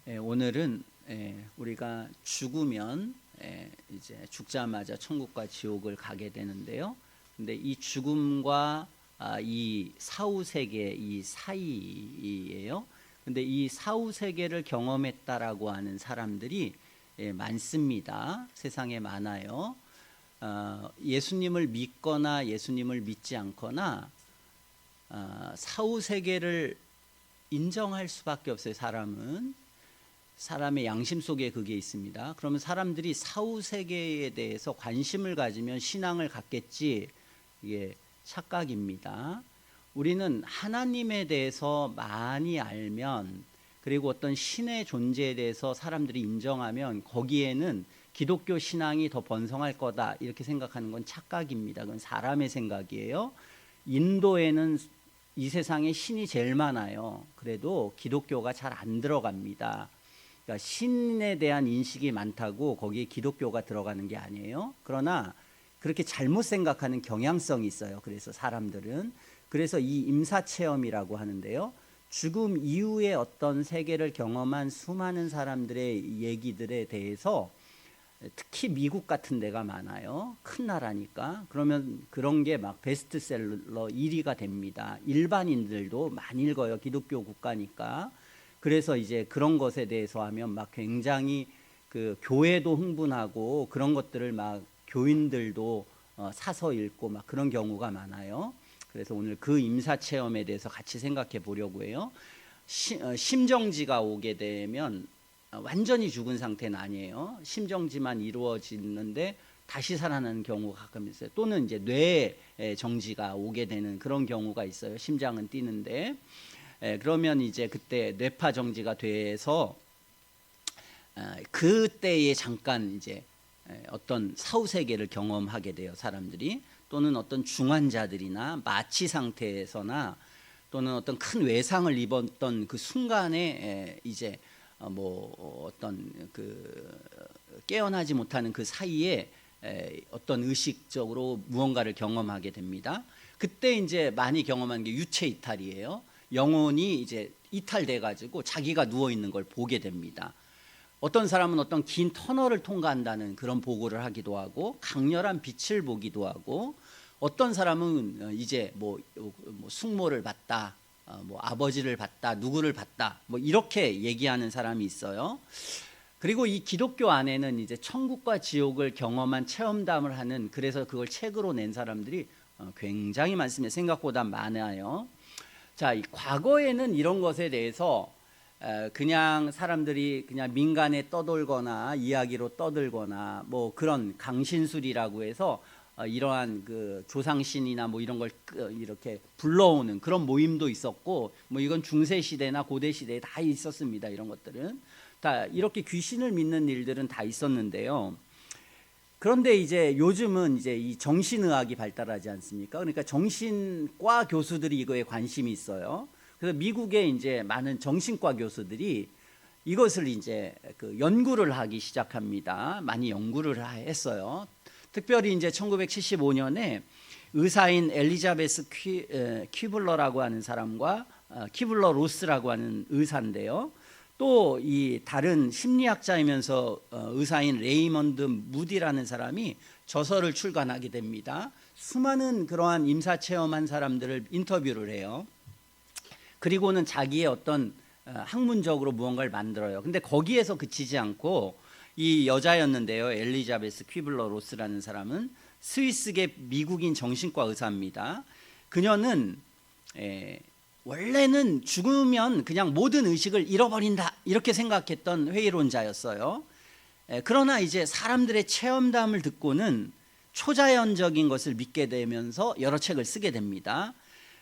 오늘은 우리가 죽으면 이제 죽자마자 천국과 지옥을 가게 되는데요. 근데 이 죽음과 이 사후 세계 이 사이예요. 근데 이 사후 세계를 경험했다라고 하는 사람들이 많습니다. 세상에 많아요. 예수님을 믿거나 예수님을 믿지 않거나 사후 세계를 인정할 수밖에 없어요. 사람의 양심 속에 그게 있습니다. 그러면 사람들이 사후 세계에 대해서 관심을 가지면 신앙을 갖겠지, 이게 착각입니다. 우리는 하나님에 대해서 많이 알면, 그리고 어떤 신의 존재에 대해서 사람들이 인정하면 거기에는 기독교 신앙이 더 번성할 거다, 이렇게 생각하는 건 착각입니다. 그건 사람의 생각이에요. 인도에는 이 세상에 신이 제일 많아요. 그래도 기독교가 잘 안 들어갑니다. 그러니까 신에 대한 인식이 많다고 거기에 기독교가 들어가는 게 아니에요. 그러나 그렇게 잘못 생각하는 경향성이 있어요. 그래서 사람들은, 그래서 이 임사체험이라고 하는데요, 죽음 이후에 어떤 세계를 경험한 수많은 사람들의 얘기들에 대해서, 특히 미국 같은 데가 많아요. 큰 나라니까. 그러면 그런 게 막 베스트셀러 1위가 됩니다. 일반인들도 많이 읽어요. 기독교 국가니까. 그래서 이제 그런 것에 대해서 하면 막 굉장히 그 교회도 흥분하고, 그런 것들을 막 교인들도 사서 읽고 막 그런 경우가 많아요. 그래서 오늘 그 임사체험에 대해서 같이 생각해 보려고 해요. 심정지가 오게 되면 완전히 죽은 상태는 아니에요. 심정지만 이루어지는데 다시 살아나는 경우가 가끔 있어요. 또는 이제 뇌 정지가 오게 되는 그런 경우가 있어요. 심장은 뛰는데, 그러면 이제 그때 뇌파 정지가 돼서 그때에 잠깐 이제 어떤 사후 세계를 경험하게 돼요, 사람들이. 또는 어떤 중환자들이나 마취 상태에서나, 또는 어떤 큰 외상을 입었던 그 순간에 이제 뭐 어떤 그 깨어나지 못하는 그 사이에 어떤 의식적으로 무언가를 경험하게 됩니다. 그때 이제 많이 경험하는 게 유체 이탈이에요. 영혼이 이제 이탈돼 가지고 자기가 누워 있는 걸 보게 됩니다. 어떤 사람은 어떤 긴 터널을 통과한다는 그런 보고를 하기도 하고, 강렬한 빛을 보기도 하고, 어떤 사람은 이제 뭐 숙모를 봤다, 뭐 아버지를 봤다, 누구를 봤다, 뭐 이렇게 얘기하는 사람이 있어요. 그리고 이 기독교 안에는 이제 천국과 지옥을 경험한 체험담을 하는, 그래서 그걸 책으로 낸 사람들이 굉장히 많습니다. 생각보다 많아요. 자, 이 과거에는 이런 것에 대해서 그냥 사람들이 그냥 민간에 떠돌거나 이야기로 떠들거나, 뭐 그런 강신술이라고 해서 이러한 그 조상신이나 뭐 이런 걸 이렇게 불러오는 그런 모임도 있었고, 뭐 이건 중세 시대나 고대 시대에 다 있었습니다. 이런 것들은 다 이렇게 귀신을 믿는 일들은 다 있었는데요. 그런데 이제 요즘은 이제 이 정신의학이 발달하지 않습니까? 그러니까 정신과 교수들이 이거에 관심이 있어요. 그래서 미국에 이제 많은 정신과 교수들이 이것을 이제 그 연구를 하기 시작합니다. 많이 연구를 했어요. 특별히 이제 1975년에 의사인 엘리자베스 퀴블러라고 하는 사람과 키블러 로스라고 하는 의사인데요, 또 이 다른 심리학자이면서 의사인 레이먼드 무디라는 사람이 저서를 출간하게 됩니다. 수많은 그러한 임사 체험한 사람들을 인터뷰를 해요. 그리고는 자기의 어떤 학문적으로 무언가를 만들어요. 근데 거기에서 그치지 않고, 이 여자였는데요, 엘리자베스 퀴블러 로스라는 사람은 스위스계 미국인 정신과 의사입니다. 그녀는 원래는 죽으면 그냥 모든 의식을 잃어버린다, 이렇게 생각했던 회의론자였어요. 그러나 이제 사람들의 체험담을 듣고는 초자연적인 것을 믿게 되면서 여러 책을 쓰게 됩니다.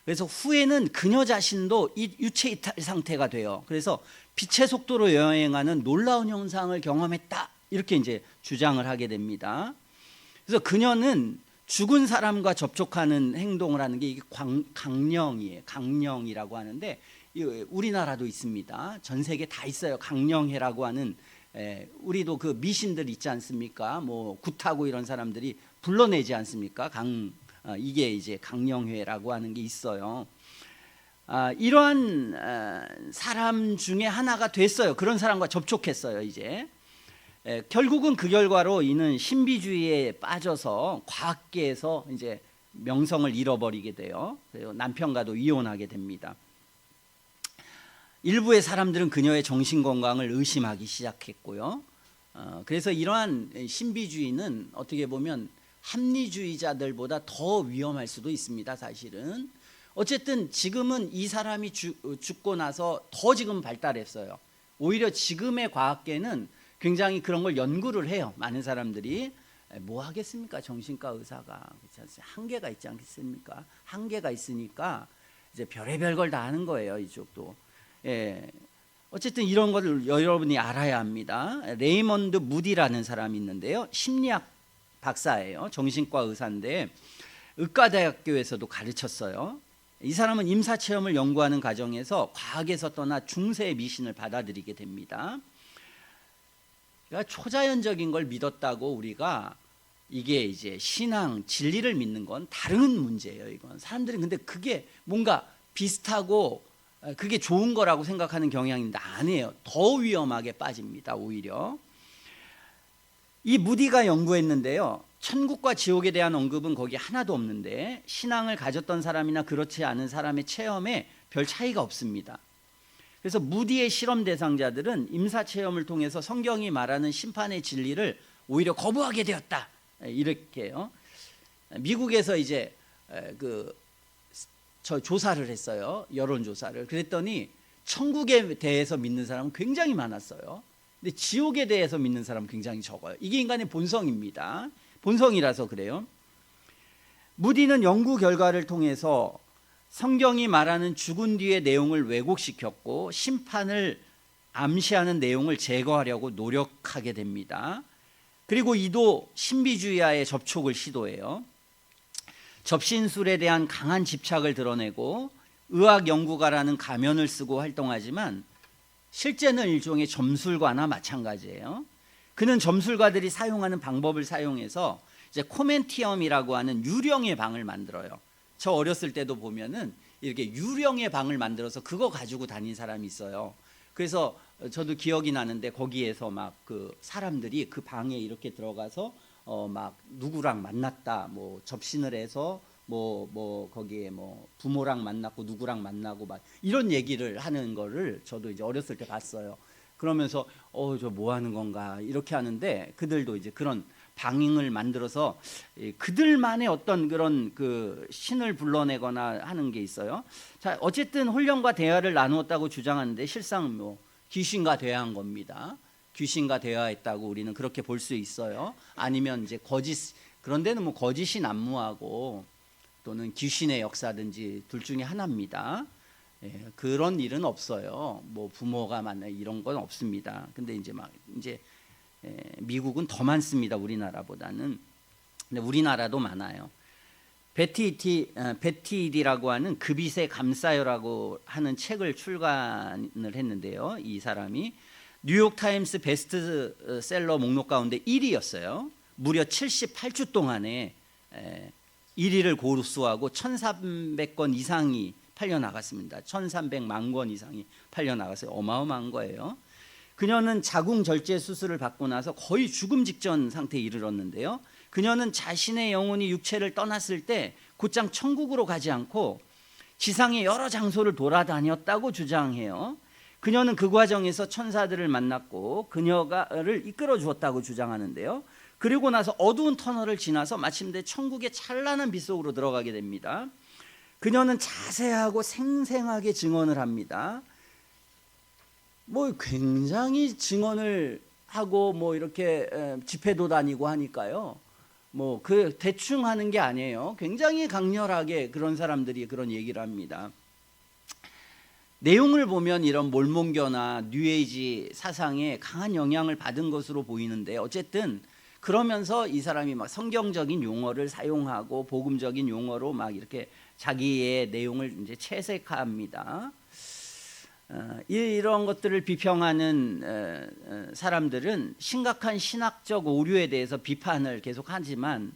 그래서 후에는 그녀 자신도 유체 이탈 상태가 돼요. 그래서 빛의 속도로 여행하는 놀라운 현상을 경험했다, 이렇게 이제 주장을 하게 됩니다. 그래서 그녀는 죽은 사람과 접촉하는 행동을 하는 게 이게 강령이에요. 강령이라고 하는데 우리나라도 있습니다. 전 세계 다 있어요. 강령회라고 하는, 우리도 그 미신들 있지 않습니까? 뭐 굿하고 이런 사람들이 불러내지 않습니까? 이게 이제 강령회라고 하는 게 있어요. 이러한 사람 중에 하나가 됐어요. 그런 사람과 접촉했어요. 이제 결국은 그 결과로 이는 신비주의에 빠져서 과학계에서 이제 명성을 잃어버리게 돼요. 그리고 남편과도 이혼하게 됩니다. 일부의 사람들은 그녀의 정신 건강을 의심하기 시작했고요. 그래서 이러한 신비주의는 어떻게 보면 합리주의자들보다 더 위험할 수도 있습니다. 사실은 어쨌든 지금은 이 사람이 죽고 나서 더 지금 발달했어요. 오히려 지금의 과학계는 굉장히 그런 걸 연구를 해요. 많은 사람들이 뭐 하겠습니까? 정신과 의사가 한계가 있지 않겠습니까? 한계가 있으니까 이제 별의별 걸 다 하는 거예요. 이쪽도. 어쨌든 이런 것을 여러분이 알아야 합니다. 레이먼드 무디라는 사람이 있는데요. 심리학 박사예요. 정신과 의사인데 의과대학교에서도 가르쳤어요. 이 사람은 임사체험을 연구하는 과정에서 과학에서 떠나 중세의 미신을 받아들이게 됩니다. 그러니까 초자연적인 걸 믿었다고 우리가 이게 이제 신앙, 진리를 믿는 건 다른 문제예요. 이건 사람들이 근데 그게 뭔가 비슷하고 그게 좋은 거라고 생각하는 경향인데 아니에요. 더 위험하게 빠집니다. 오히려 이 무디가 연구했는데요. 천국과 지옥에 대한 언급은 거기 하나도 없는데 신앙을 가졌던 사람이나 그렇지 않은 사람의 체험에 별 차이가 없습니다. 그래서 무디의 실험 대상자들은 임사체험을 통해서 성경이 말하는 심판의 진리를 오히려 거부하게 되었다. 이렇게요. 미국에서 이제 저 조사를 했어요. 여론조사를. 그랬더니 천국에 대해서 믿는 사람은 굉장히 많았어요. 근데 지옥에 대해서 믿는 사람은 굉장히 적어요. 이게 인간의 본성입니다. 본성이라서 그래요. 무디는 연구 결과를 통해서 성경이 말하는 죽은 뒤의 내용을 왜곡시켰고 심판을 암시하는 내용을 제거하려고 노력하게 됩니다. 그리고 이도 신비주의와의 접촉을 시도해요. 접신술에 대한 강한 집착을 드러내고 의학 연구가라는 가면을 쓰고 활동하지만 실제는 일종의 점술가나 마찬가지예요. 그는 점술가들이 사용하는 방법을 사용해서 이제 코멘티엄이라고 하는 유령의 방을 만들어요. 저 어렸을 때도 보면은 이렇게 유령의 방을 만들어서 그거 가지고 다닌 사람이 있어요. 그래서 저도 기억이 나는데 거기에서 막 그 사람들이 그 방에 이렇게 들어가서 막 누구랑 만났다, 뭐 접신을 해서 뭐 거기에 뭐 부모랑 만났고 누구랑 만나고 막 이런 얘기를 하는 거를 저도 이제 어렸을 때 봤어요. 그러면서 저 뭐 하는 건가 이렇게 하는데 그들도 이제 그런 방잉을 만들어서 그들만의 어떤 그런 그 신을 불러내거나 하는 게 있어요. 자, 어쨌든 홀령과 대화를 나누었다고 주장하는데 실상 뭐 귀신과 대화한 겁니다. 귀신과 대화했다고 우리는 그렇게 볼 수 있어요. 아니면 이제 거짓, 그런 데는 뭐 거짓이 난무하고 또는 귀신의 역사든지 둘 중에 하나입니다. 그런 일은 없어요. 뭐 부모가 만나 이런 건 없습니다. 근데 이제 미국은 더 많습니다. 우리나라보다는. 근데 우리나라도 많아요. 베티디라고 하는 그 빛에 감싸요라고 하는 책을 출간을 했는데요. 이 사람이 뉴욕타임스 베스트셀러 목록 가운데 1위였어요. 무려 78주 동안에 1위를 고수하고 1,300권 이상이 팔려나갔습니다. 1,300만 권 이상이 팔려나갔어요. 어마어마한 거예요. 그녀는 자궁절제 수술을 받고 나서 거의 죽음 직전 상태에 이르렀는데요. 그녀는 자신의 영혼이 육체를 떠났을 때 곧장 천국으로 가지 않고 지상의 여러 장소를 돌아다녔다고 주장해요. 그녀는 그 과정에서 천사들을 만났고 그녀를 이끌어 주었다고 주장하는데요. 그리고 나서 어두운 터널을 지나서 마침내 천국의 찬란한 빛 속으로 들어가게 됩니다. 그녀는 자세하고 생생하게 증언을 합니다. 뭐 굉장히 증언을 하고 뭐 이렇게 집회도 다니고 하니까요. 뭐 그 대충 하는 게 아니에요. 굉장히 강렬하게 그런 사람들이 그런 얘기를 합니다. 내용을 보면 이런 몰몬교나 뉴에이지 사상에 강한 영향을 받은 것으로 보이는데 어쨌든 그러면서 이 사람이 막 성경적인 용어를 사용하고 복음적인 용어로 막 이렇게 자기의 내용을 이제 채색합니다. 이런 것들을 비평하는 사람들은 심각한 신학적 오류에 대해서 비판을 계속하지만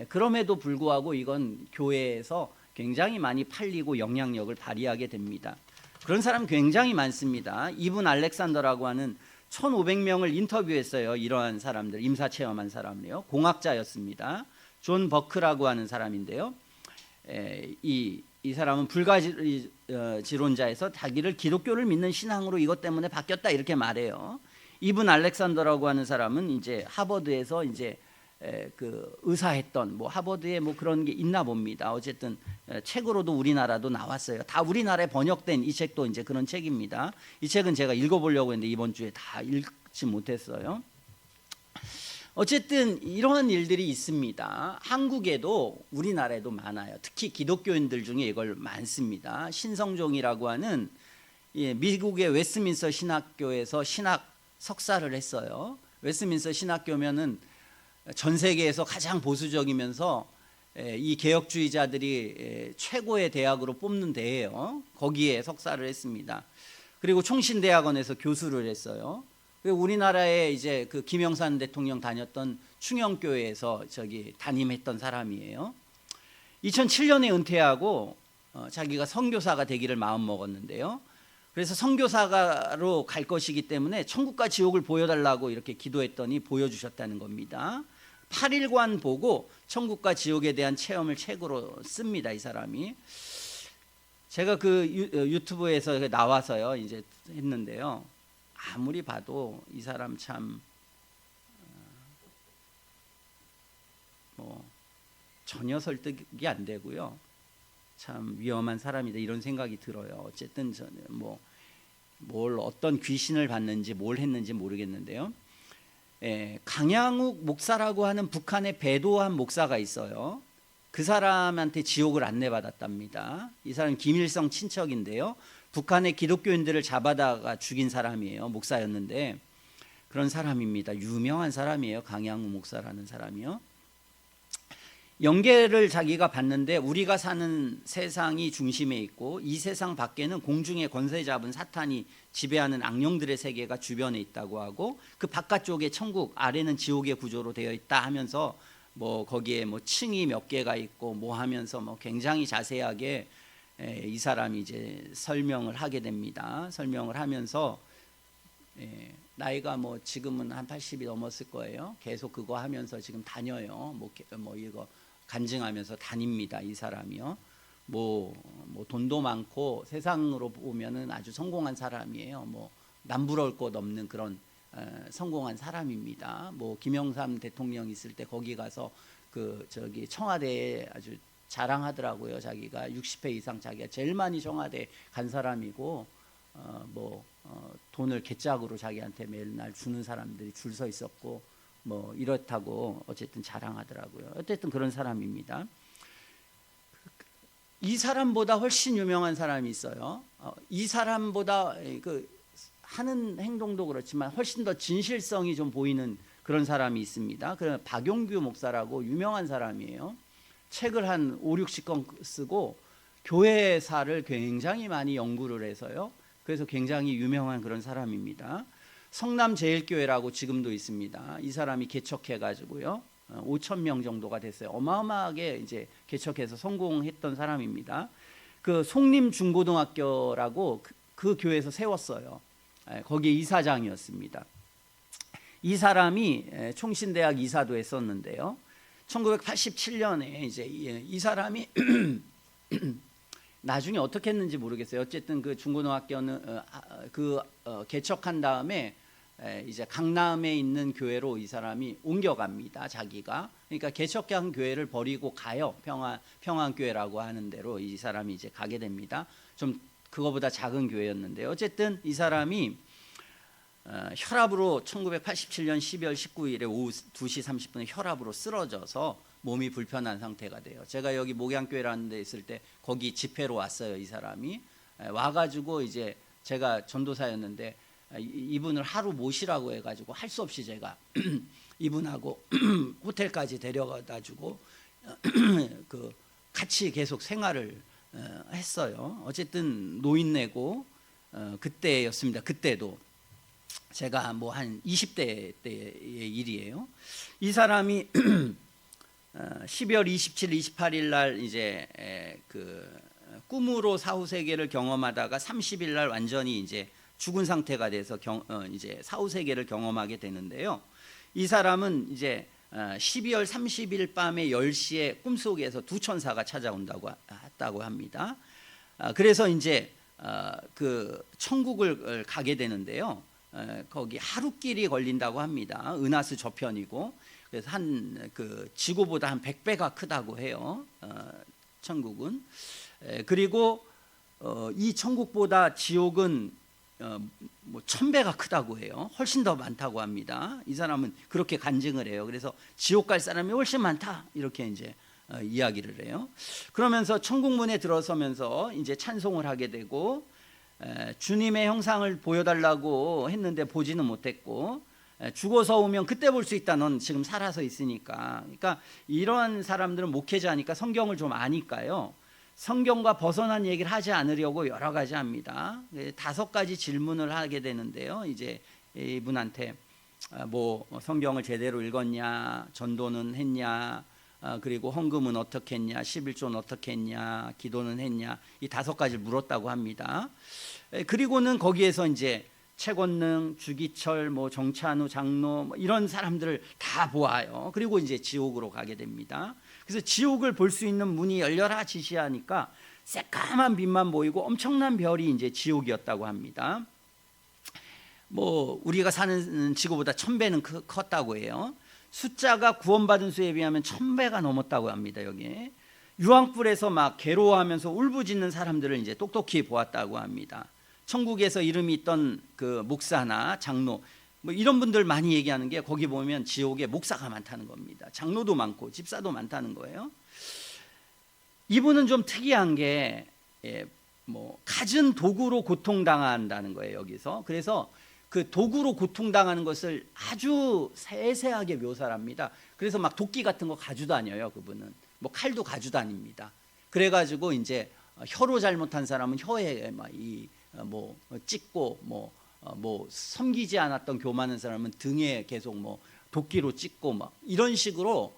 그럼에도 불구하고 이건 교회에서 굉장히 많이 팔리고 영향력을 발휘하게 됩니다. 그런 사람 굉장히 많습니다. 이분 알렉산더라고 하는 1,500명을 인터뷰했어요. 이러한 사람들, 임사 체험한 사람이요. 공학자였습니다. 존 버크라고 하는 사람인데요. 이 사람은 불가지론자에서 자기를 기독교를 믿는 신앙으로 이것 때문에 바뀌었다 이렇게 말해요. 이분 알렉산더라고 하는 사람은 이제 하버드에서 이제 그 의사했던 뭐 하버드에 뭐 그런 게 있나 봅니다. 어쨌든 책으로도 우리나라도 나왔어요. 다 우리나라에 번역된 이 책도 이제 그런 책입니다. 이 책은 제가 읽어보려고 했는데 이번 주에 다 읽지 못했어요. 어쨌든 이러한 일들이 있습니다. 한국에도 우리나라에도 많아요. 특히 기독교인들 중에 이걸 많습니다. 신성종이라고 하는 미국의 웨스트민스터 신학교에서 신학 석사를 했어요. 웨스트민스터 신학교면은 전 세계에서 가장 보수적이면서 이 개혁주의자들이 최고의 대학으로 뽑는 데예요. 거기에 석사를 했습니다. 그리고 총신대학원에서 교수를 했어요. 그리고 우리나라에 이제 그 김영삼 대통령 다녔던 충영교회에서 담임했던 사람이에요. 2007년에 은퇴하고 자기가 선교사가 되기를 마음 먹었는데요. 그래서 선교사로 갈 것이기 때문에 천국과 지옥을 보여달라고 이렇게 기도했더니 보여주셨다는 겁니다. 8일관 보고 천국과 지옥에 대한 체험을 책으로 씁니다. 이 사람이. 제가 그 유튜브에서 나와서요 이제 했는데요. 아무리 봐도 이 사람 참 뭐 전혀 설득이 안 되고요. 참 위험한 사람이다 이런 생각이 들어요. 어쨌든 저는 뭘 어떤 귀신을 봤는지 뭘 했는지 모르겠는데요. 강양욱 목사라고 하는 북한의 배도한 목사가 있어요. 그 사람한테 지옥을 안내받았답니다. 이 사람은 김일성 친척인데요. 북한의 기독교인들을 잡아다가 죽인 사람이에요. 목사였는데 그런 사람입니다. 유명한 사람이에요. 강양욱 목사라는 사람이요. 영계를 자기가 봤는데 우리가 사는 세상이 중심에 있고 이 세상 밖에는 공중에 권세 잡은 사탄이 지배하는 악령들의 세계가 주변에 있다고 하고 그 바깥쪽에 천국, 아래는 지옥의 구조로 되어 있다 하면서 뭐 거기에 뭐 층이 몇 개가 있고 뭐 하면서 뭐 굉장히 자세하게 이 사람이 이제 설명을 하게 됩니다. 설명을 하면서 나이가 뭐 지금은 한 80이 넘었을 거예요. 계속 그거 하면서 지금 다녀요. 뭐 이거 간증하면서 다닙니다. 이 사람이요. 뭐 돈도 많고 세상으로 보면은 아주 성공한 사람이에요. 뭐 남부러울 것 없는 그런 성공한 사람입니다. 뭐 김영삼 대통령 있을 때 거기 가서 청와대에 아주 자랑하더라고요. 자기가 60회 이상 자기가 제일 많이 청와대 간 사람이고 돈을 개짝으로 자기한테 매일날 주는 사람들이 줄 서 있었고 뭐 이렇다고 어쨌든 자랑하더라고요. 어쨌든 그런 사람입니다. 이 사람보다 훨씬 유명한 사람이 있어요. 이 사람보다 하는 행동도 그렇지만 훨씬 더 진실성이 좀 보이는 그런 사람이 있습니다. 그러면 박용규 목사라고 유명한 사람이에요. 책을 한 5, 60권 쓰고 교회사를 굉장히 많이 연구를 해서요. 그래서 굉장히 유명한 그런 사람입니다. 성남제일교회라고 지금도 있습니다. 이 사람이 개척해가지고요. 5,000명 정도가 됐어요. 어마어마하게 이제 개척해서 성공했던 사람입니다. 그 송림중고등학교라고 그 교회에서 세웠어요. 거기에 이사장이었습니다. 이 사람이 총신대학 이사도 했었는데요. 1987년에 이제 이 사람이 나중에 어떻게 했는지 모르겠어요. 어쨌든 그 중고등학교는 개척한 다음에 이제 강남에 있는 교회로 이 사람이 옮겨갑니다. 자기가. 그러니까 개척한 교회를 버리고 가요. 평안교회라고 하는 데로 이 사람이 이제 가게 됩니다. 좀 그거보다 작은 교회였는데 어쨌든 이 사람이 혈압으로 1987년 12월 19일에 오후 2시 30분에 혈압으로 쓰러져서 몸이 불편한 상태가 돼요. 제가 여기 목양교회라는 데 있을 때 거기 집회로 왔어요. 이 사람이 와가지고 이제 제가 전도사였는데 이분을 하루 모시라고 해가지고 할 수 없이 제가 이분하고 호텔까지 데려가가지고 같이 계속 생활을 했어요. 어쨌든 노인네고 그때였습니다. 그때도 제가 뭐 한 20대 때의 일이에요. 이 사람이 12월 27, 28일 날 이제 그 꿈으로 사후 세계를 경험하다가 30일 날 완전히 이제 죽은 상태가 돼서 이제 사후 세계를 경험하게 되는데요. 이 사람은 이제 12월 30일 밤에 10시에 꿈속에서 두 천사가 찾아온다고 했다고 합니다. 그래서 이제 그 천국을 가게 되는데요. 거기 하루길이 걸린다고 합니다. 은하수 저편이고, 그래서 한 그 지구보다 한 100배가 크다고 해요. 천국은. 그리고 이 천국보다 지옥은 뭐 1000배가 크다고 해요. 훨씬 더 많다고 합니다. 이 사람은 그렇게 간증을 해요. 그래서 지옥 갈 사람이 훨씬 많다 이렇게 이제 이야기를 해요. 그러면서 천국문에 들어서면서 이제 찬송을 하게 되고, 주님의 형상을 보여달라고 했는데 보지는 못했고, 죽어서 오면 그때 볼 수 있다. 넌 지금 살아서 있으니까. 그러니까 이러한 사람들은 목회자니까 성경을 좀 아니까요. 성경과 벗어난 얘기를 하지 않으려고 여러 가지 합니다. 5가지 질문을 하게 되는데요. 이제 이분한테 뭐 성경을 제대로 읽었냐, 전도는 했냐, 그리고 헌금은 어떻게 했냐, 11조는 어떻게 했냐, 기도는 했냐, 이 5가지를 물었다고 합니다. 그리고는 거기에서 이제 최권능, 주기철, 뭐 정찬우 장로 뭐 이런 사람들을 다 보아요. 그리고 이제 지옥으로 가게 됩니다. 그래서 지옥을 볼 수 있는 문이 열려라 지시하니까 새까만 빛만 보이고 엄청난 별이 이제 지옥이었다고 합니다. 뭐 우리가 사는 지구보다 1000배는 컸다고 해요. 숫자가 구원받은 수에 비하면 1000배가 넘었다고 합니다. 여기 유황불에서 막 괴로워하면서 울부짖는 사람들을 이제 똑똑히 보았다고 합니다. 천국에서 이름이 있던 그 목사나 장로 뭐 이런 분들 많이 얘기하는 게, 거기 보면 지옥에 목사가 많다는 겁니다. 장로도 많고 집사도 많다는 거예요. 이분은 좀 특이한 게 뭐 갖은 도구로 고통당한다는 거예요, 여기서. 그래서 그 도구로 고통당하는 것을 아주 세세하게 묘사를 합니다. 그래서 막 도끼 같은 거 가지고 다녀요, 그분은. 뭐 칼도 가지고 다닙니다. 그래가지고 이제 혀로 잘못한 사람은 혀에 막 뭐 찍고, 뭐 섬기지 않았던 교만한 사람은 등에 계속 뭐 도끼로 찍고 막 이런 식으로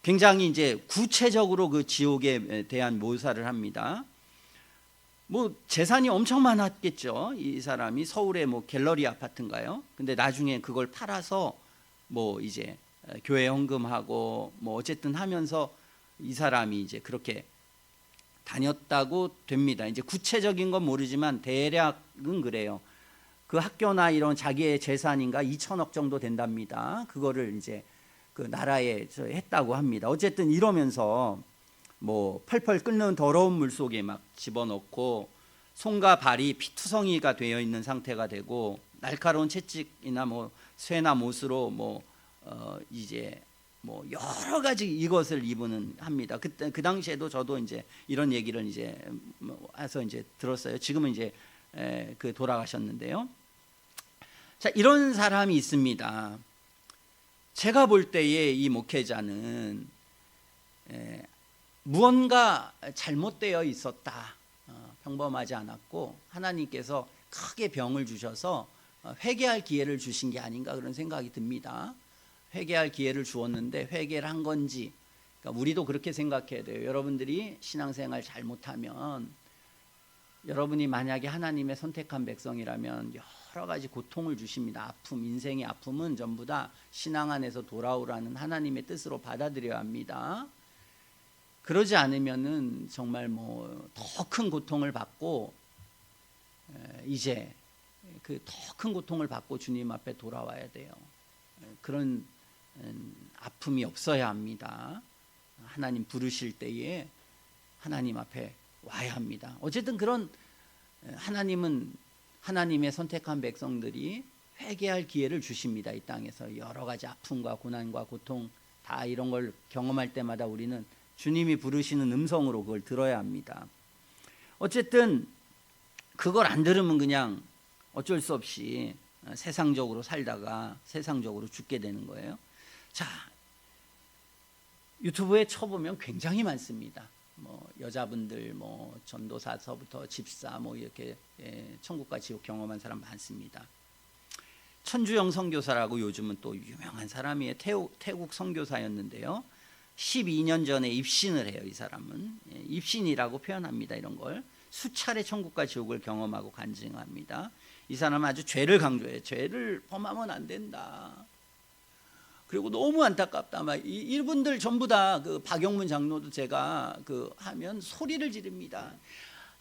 굉장히 이제 구체적으로 그 지옥에 대한 묘사를 합니다. 뭐 재산이 엄청 많았겠죠. 이 사람이 서울에 뭐 갤러리 아파트인가요? 근데 나중에 그걸 팔아서 뭐 이제 교회 헌금하고 뭐 어쨌든 하면서 이 사람이 이제 그렇게 다녔다고 됩니다. 이제 구체적인 건 모르지만 대략은 그래요. 그 학교나 이런 자기의 재산인가 2천억 정도 된답니다. 그거를 이제 그 나라에 했다고 합니다. 어쨌든 이러면서 뭐 펄펄 끓는 더러운 물 속에 막 집어넣고 손과 발이 피투성이가 되어 있는 상태가 되고, 날카로운 채찍이나 뭐 쇠나 못으로 뭐 이제 뭐 여러 가지 이것을 이분은 합니다. 그때 그 당시에도 저도 이제 이런 얘기를 이제 해서 이제 들었어요. 지금은 이제 그 돌아가셨는데요. 자, 이런 사람이 있습니다. 제가 볼 때에 이 목회자는 무언가 잘못되어 있었다. 평범하지 않았고 하나님께서 크게 병을 주셔서 회개할 기회를 주신 게 아닌가 그런 생각이 듭니다. 회개할 기회를 주었는데 회개를 한 건지, 그러니까 우리도 그렇게 생각해야 돼요. 여러분들이 신앙생활 잘못하면, 여러분이 만약에 하나님의 선택한 백성이라면 여러 가지 고통을 주십니다. 아픔, 인생의 아픔은 전부 다 신앙 안에서 돌아오라는 하나님의 뜻으로 받아들여야 합니다. 그러지 않으면은 정말 뭐 더 큰 고통을 받고, 이제 그 더 큰 고통을 받고 주님 앞에 돌아와야 돼요. 그런 아픔이 없어야 합니다. 하나님 부르실 때에 하나님 앞에 와야 합니다. 어쨌든 그런 하나님은 하나님의 선택한 백성들이 회개할 기회를 주십니다. 이 땅에서 여러 가지 아픔과 고난과 고통 다 이런 걸 경험할 때마다 우리는 주님이 부르시는 음성으로 그걸 들어야 합니다. 어쨌든 그걸 안 들으면 그냥 어쩔 수 없이 세상적으로 살다가 세상적으로 죽게 되는 거예요. 자, 유튜브에 쳐보면 굉장히 많습니다. 뭐 여자분들 뭐 전도사서부터 집사 뭐 이렇게 천국과 지옥 경험한 사람 많습니다. 천주영 선교사라고 요즘은 또 유명한 사람이에요. 태국 선교사였는데요. 12년 전에 입신을 해요. 이 사람은 입신이라고 표현합니다. 이런 걸 수차례 천국과 지옥을 경험하고 간증합니다. 이 사람은 아주 죄를 강조해요. 죄를 범하면 안 된다. 그리고 너무 안타깝다. 막 이분들 전부 다 그 박영문 장로도 제가 그 하면 소리를 지릅니다.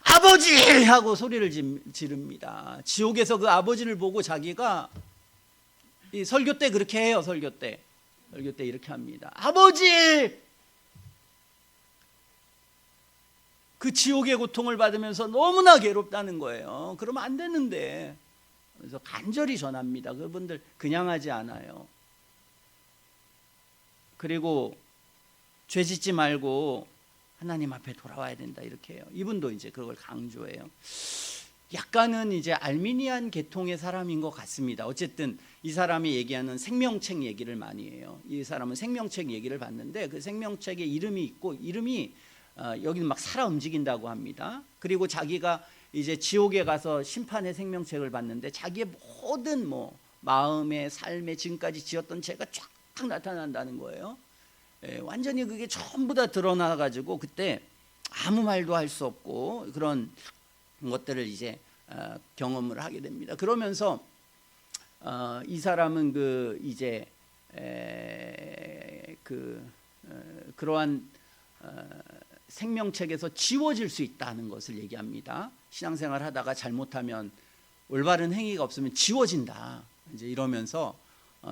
아버지! 하고 소리를 지릅니다. 지옥에서 그 아버지를 보고 자기가 이 설교 때 그렇게 해요. 설교 때 이렇게 합니다. 아버지! 그 지옥의 고통을 받으면서 너무나 괴롭다는 거예요. 그러면 안 되는데. 그래서 간절히 전합니다. 그분들 그냥 하지 않아요. 그리고 죄 짓지 말고 하나님 앞에 돌아와야 된다 이렇게 해요. 이분도 이제 그걸 강조해요. 약간은 이제 알미니안 계통의 사람인 것 같습니다. 어쨌든 이 사람이 얘기하는 생명책 얘기를 많이 해요. 이 사람은 생명책 얘기를 봤는데 그 생명책에 이름이 있고 이름이 여기는 막 살아 움직인다고 합니다. 그리고 자기가 이제 지옥에 가서 심판의 생명책을 봤는데 자기의 모든 뭐 마음의 삶에 지금까지 지었던 죄가 쫙 나타난다는 거예요. 완전히 그게 전부 다 드러나 가지고 그때 아무 말도 할 수 없고 그런 것들을 이제 경험을 하게 됩니다. 그러면서 이 사람은 그 이제 그러한 생명책에서 지워질 수 있다는 것을 얘기합니다. 신앙생활 하다가 잘못하면 올바른 행위가 없으면 지워진다. 이제 이러면서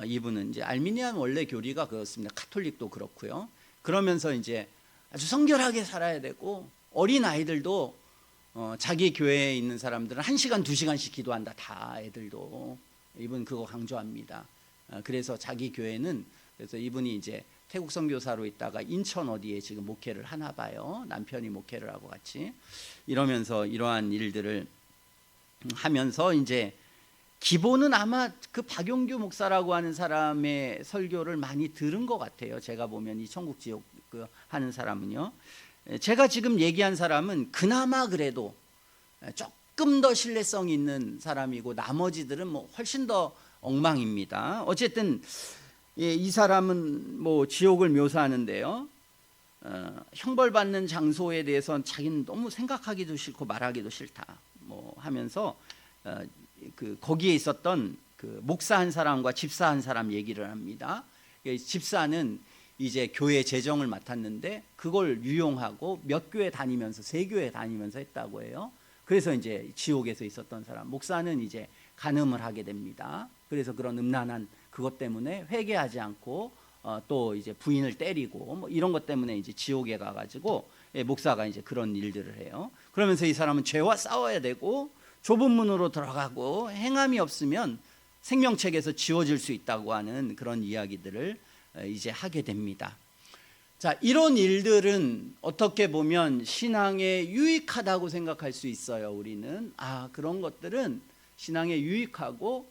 이분은 이제 알미니안 원래 교리가 그렇습니다. 카톨릭도 그렇고요. 그러면서 이제 아주 성결하게 살아야 되고 어린 아이들도 자기 교회에 있는 사람들은 1시간 2시간씩 기도한다. 다 애들도 이분 그거 강조합니다. 그래서 자기 교회는 그래서 이분이 이제 태국 선교사로 있다가 인천 어디에 지금 목회를 하나 봐요. 남편이 목회를 하고 같이 이러면서 이러한 일들을 하면서 이제 기본은 아마 그 박용규 목사라고 하는 사람의 설교를 많이 들은 것 같아요. 제가 보면 이 천국 지옥 하는 사람은요. 제가 지금 얘기한 사람은 그나마 그래도 조금 더 신뢰성 있는 사람이고 나머지들은 뭐 훨씬 더 엉망입니다. 어쨌든 이 사람은 뭐 지옥을 묘사하는데요. 형벌받는 장소에 대해서는 자기는 너무 생각하기도 싫고 말하기도 싫다. 뭐 하면서 그 거기에 있었던 그 목사 한 사람과 집사 한 사람 얘기를 합니다. 집사는 이제 교회 재정을 맡았는데 그걸 유용하고 몇 교회 다니면서 3교회 다니면서 했다고 해요. 그래서 이제 지옥에서 있었던 사람 목사는 이제 간음을 하게 됩니다. 그래서 그런 음란한 그것 때문에 회개하지 않고 또 이제 부인을 때리고 뭐 이런 것 때문에 이제 지옥에 가가지고 목사가 이제 그런 일들을 해요. 그러면서 이 사람은 죄와 싸워야 되고 좁은 문으로 들어가고 행함이 없으면 생명책에서 지워질 수 있다고 하는 그런 이야기들을 이제 하게 됩니다. 자, 이런 일들은 어떻게 보면 신앙에 유익하다고 생각할 수 있어요. 우리는 그런 것들은 신앙에 유익하고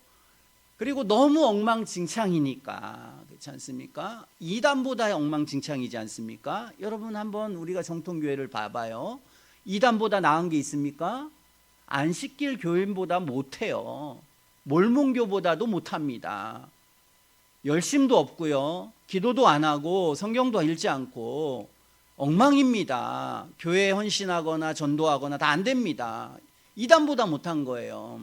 그리고 너무 엉망진창이니까 그렇지 않습니까? 이단보다 엉망진창이지 않습니까? 여러분 한번 우리가 정통교회를 봐봐요. 이단보다 나은 게 있습니까? 안식길 교인보다 못해요. 몰몬교보다도 못합니다. 열심도 없고요. 기도도 안 하고 성경도 읽지 않고 엉망입니다. 교회에 헌신하거나 전도하거나 다 안 됩니다. 이단보다 못한 거예요.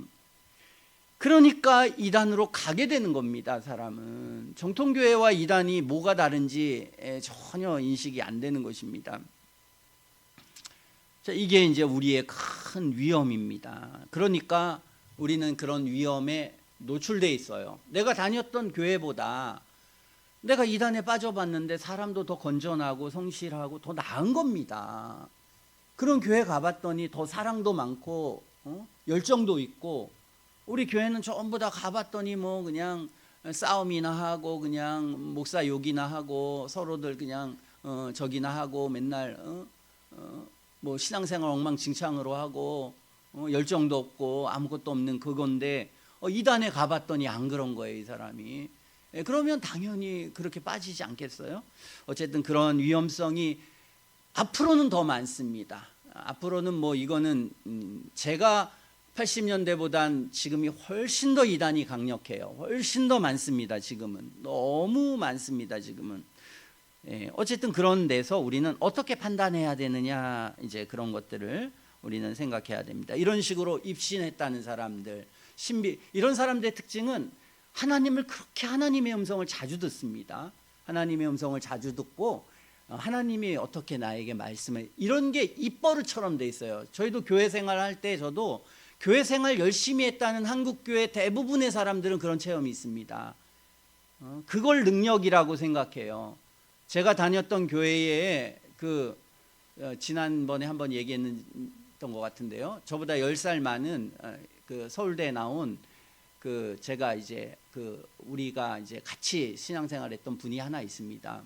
그러니까 이단으로 가게 되는 겁니다. 사람은 정통교회와 이단이 뭐가 다른지 전혀 인식이 안 되는 것입니다. 자, 이게 이제 우리의 큰 위험입니다. 그러니까 우리는 그런 위험에 노출되어 있어요. 내가 다녔던 교회보다 내가 이단에 빠져봤는데 사람도 더 건전하고 성실하고 더 나은 겁니다. 그런 교회 가봤더니 더 사랑도 많고 열정도 있고 우리 교회는 전부 다 가봤더니 뭐 그냥 싸움이나 하고 그냥 목사 욕이나 하고 서로들 그냥 적이나 하고 맨날 뭐 신앙생활 엉망진창으로 하고 열정도 없고 아무것도 없는 그건데 이단에 가봤더니 안 그런 거예요. 이 사람이. 그러면 당연히 그렇게 빠지지 않겠어요? 어쨌든 그런 위험성이 앞으로는 더 많습니다. 앞으로는 뭐 이거는 제가 80년대보단 지금이 훨씬 더 이단이 강력해요. 훨씬 더 많습니다. 지금은 너무 많습니다. 지금은 어쨌든 그런 데서 우리는 어떻게 판단해야 되느냐, 이제 그런 것들을 우리는 생각해야 됩니다. 이런 식으로 입신했다는 사람들, 신비, 이런 사람들의 특징은 하나님을 그렇게 하나님의 음성을 자주 듣습니다. 하나님의 음성을 자주 듣고 하나님이 어떻게 나에게 말씀을, 이런 게 입버릇처럼 돼 있어요. 저희도 교회 생활할 때 저도 교회 생활 열심히 했다는 한국 교회 대부분의 사람들은 그런 체험이 있습니다. 그걸 능력이라고 생각해요. 제가 다녔던 교회에 지난번에 한번 얘기했던 것 같은데요. 저보다 10살 많은 서울대에 나온 제가 이제 우리가 이제 같이 신앙생활했던 분이 하나 있습니다.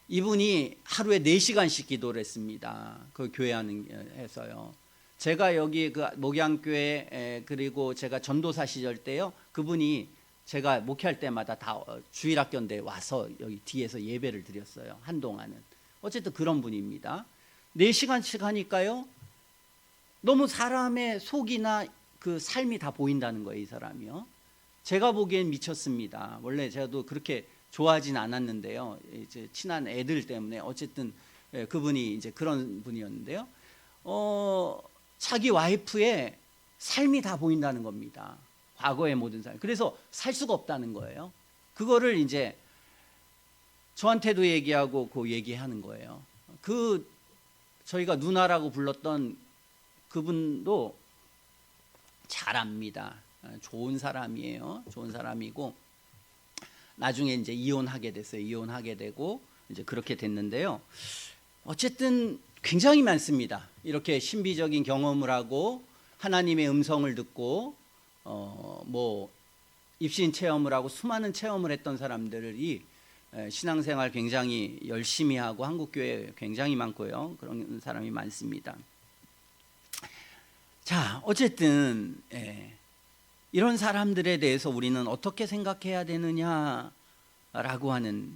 이분이 하루에 4시간씩 기도를 했습니다. 그 교회 안에서요. 제가 여기 목양교회, 그리고 제가 전도사 시절 때요, 그분이 제가 목회할 때마다 다 주일학교인데 와서 여기 뒤에서 예배를 드렸어요. 한동안은. 어쨌든 그런 분입니다. 4시간씩 하니까요, 너무 사람의 속이나 그 삶이 다 보인다는 거예요, 이 사람이요. 제가 보기엔 미쳤습니다. 원래 저도 그렇게 좋아하진 않았는데요. 이제 친한 애들 때문에 어쨌든 그분이 이제 그런 분이었는데요. 자기 와이프의 삶이 다 보인다는 겁니다. 과거의 모든 삶. 그래서 살 수가 없다는 거예요. 그거를 이제 저한테도 얘기하고 얘기하는 거예요. 저희가 누나라고 불렀던 그분도 잘 압니다. 좋은 사람이에요. 좋은 사람이고 나중에 이제 이혼하게 됐어요. 이혼하게 되고 이제 그렇게 됐는데요. 어쨌든 굉장히 많습니다. 이렇게 신비적인 경험을 하고 하나님의 음성을 듣고 입신 체험을 하고 수많은 체험을 했던 사람들이 신앙생활 굉장히 열심히 하고 한국 교회에 굉장히 많고요. 그런 사람이 많습니다. 자, 어쨌든 이런 사람들에 대해서 우리는 어떻게 생각해야 되느냐라고 하는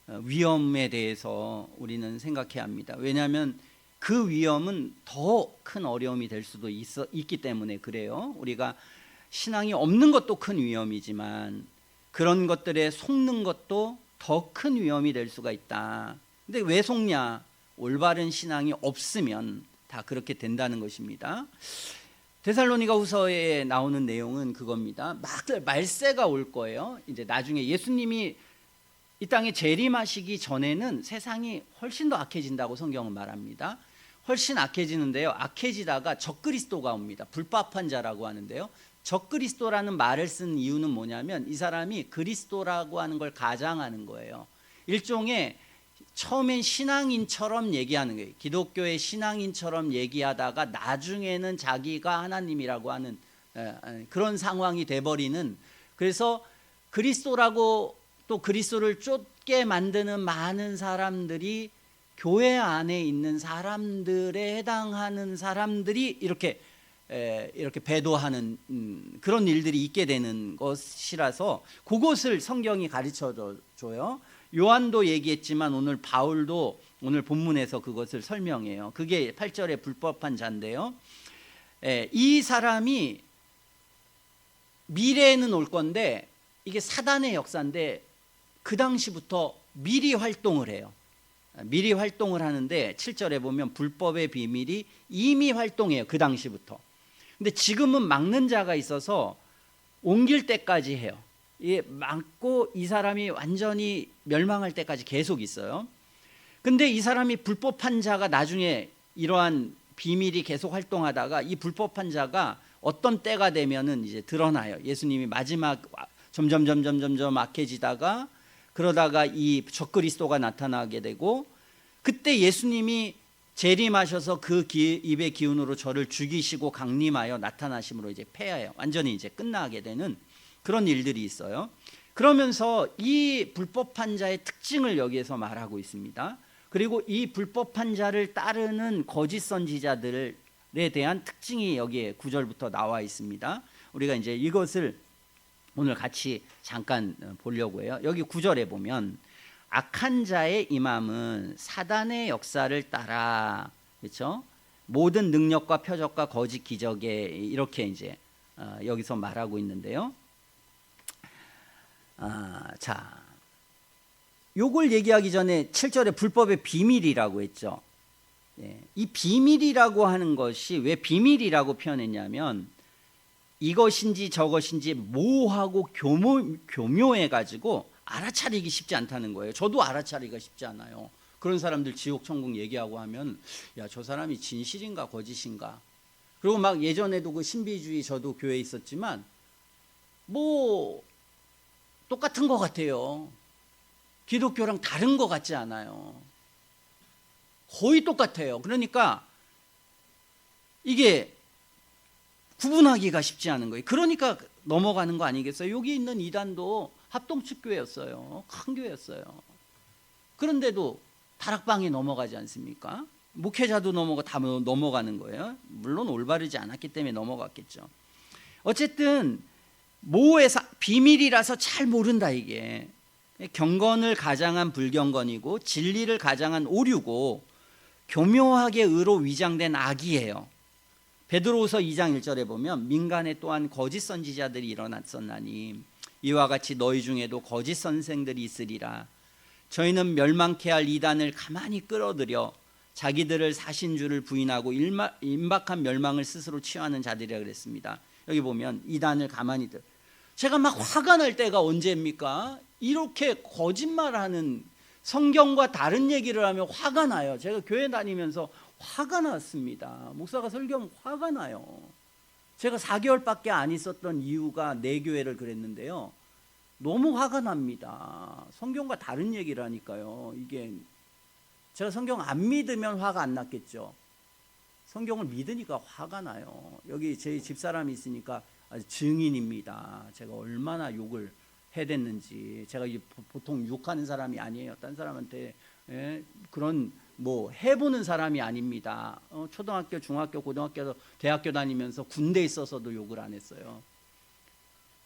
위험에 대해서 우리는 생각해야 합니다. 왜냐하면 그 위험은 더 큰 어려움이 될 수도 있기 때문에 그래요. 우리가 신앙이 없는 것도 큰 위험이지만 그런 것들에 속는 것도 더 큰 위험이 될 수가 있다. 근데 왜 속냐? 올바른 신앙이 없으면 다 그렇게 된다는 것입니다. 데살로니가 후서에 나오는 내용은 그겁니다. 말세가 올 거예요. 이제 나중에 예수님이 이 땅에 재림하시기 전에는 세상이 훨씬 더 악해진다고 성경은 말합니다. 훨씬 악해지는데요. 악해지다가 적그리스도가 옵니다. 불법한 자라고 하는데요. 적그리스도라는 말을 쓴 이유는 뭐냐면 이 사람이 그리스도라고 하는 걸 가장하는 거예요. 일종의 처음엔 신앙인처럼 얘기하는 거예요. 기독교의 신앙인처럼 얘기하다가 나중에는 자기가 하나님이라고 하는 그런 상황이 돼버리는, 그래서 그리스도라고 또 그리스도를 쫓게 만드는 많은 사람들이 교회 안에 있는 사람들에 해당하는 사람들이 이렇게 배도하는 그런 일들이 있게 되는 것이라서 그것을 성경이 가르쳐 줘요. 요한도 얘기했지만 오늘 바울도 오늘 본문에서 그것을 설명해요. 그게 8절에 불법한 자인데요. 이 사람이 미래에는 올 건데 이게 사단의 역사인데 그 당시부터 미리 활동을 해요. 미리 활동을 하는데 7절에 보면 불법의 비밀이 이미 활동해요. 그 당시부터. 근데 지금은 막는 자가 있어서 옮길 때까지 해요. 이 막고 이 사람이 완전히 멸망할 때까지 계속 있어요. 근데 이 사람이 불법한 자가 나중에 이러한 비밀이 계속 활동하다가 이 불법한 자가 어떤 때가 되면은 이제 드러나요. 예수님이 마지막 점점 악해지다가 그러다가 이 적그리스도가 나타나게 되고 그때 예수님이 재림하셔서 그 입의 기운으로 저를 죽이시고 강림하여 나타나심으로 이제 패하여 완전히 이제 끝나게 되는 그런 일들이 있어요. 그러면서 이 불법한 자의 특징을 여기에서 말하고 있습니다. 그리고 이 불법한 자를 따르는 거짓 선지자들에 대한 특징이 여기에 9절부터 나와 있습니다. 우리가 이제 이것을 오늘 같이 잠깐 보려고 해요. 여기 9절에 보면 악한 자의 임함은 사단의 역사를 따라, 그렇죠? 모든 능력과 표적과 거짓 기적에 이렇게 이제 여기서 말하고 있는데요. 자, 요걸 얘기하기 전에 7절에 불법의 비밀이라고 했죠. 이 비밀이라고 하는 것이 왜 비밀이라고 표현했냐면 이것인지 저것인지 모호하고 교묘해가지고 알아차리기 쉽지 않다는 거예요. 저도 알아차리기가 쉽지 않아요. 그런 사람들 지옥 천국 얘기하고 하면 야, 저 사람이 진실인가 거짓인가. 그리고 막 예전에도 그 신비주의 저도 교회에 있었지만 뭐 똑같은 것 같아요. 기독교랑 다른 것 같지 않아요. 거의 똑같아요. 그러니까 이게 구분하기가 쉽지 않은 거예요. 그러니까 넘어가는 거 아니겠어요? 여기 있는 이단도 합동축교회였어요. 큰 교회였어요. 그런데도 다락방에 넘어가지 않습니까? 목회자도 다 넘어가는 거예요. 물론 올바르지 않았기 때문에 넘어갔겠죠. 어쨌든 모호해서 비밀이라서 잘 모른다 이게. 경건을 가장한 불경건이고 진리를 가장한 오류고 교묘하게 의로 위장된 악이에요. 베드로후서 2장 1절에 보면 민간에 또한 거짓 선지자들이 일어났었나니 이와 같이 너희 중에도 거짓 선생들이 있으리라. 저희는 멸망케 할 이단을 가만히 끌어들여 자기들을 사신 줄을 부인하고 임박한 멸망을 스스로 취하는 자들이라 그랬습니다. 여기 보면 이단을 가만히 제가 막 화가 날 때가 언제입니까? 이렇게 거짓말하는 성경과 다른 얘기를 하면 화가 나요. 제가 교회 다니면서 화가 났습니다. 목사가 설교하면 화가 나요. 제가 4개월밖에 안 있었던 이유가 내 교회를 그랬는데요. 너무 화가 납니다. 성경과 다른 얘기를 하니까요. 이게 제가 성경 안 믿으면 화가 안 났겠죠. 성경을 믿으니까 화가 나요. 여기 제 집사람이 있으니까 아주 증인입니다. 제가 얼마나 욕을 해댔는지. 제가 보통 욕하는 사람이 아니에요. 딴 사람한테 그런 뭐 해보는 사람이 아닙니다. 초등학교, 중학교, 고등학교, 대학교 다니면서 군대에 있어서도 욕을 안 했어요.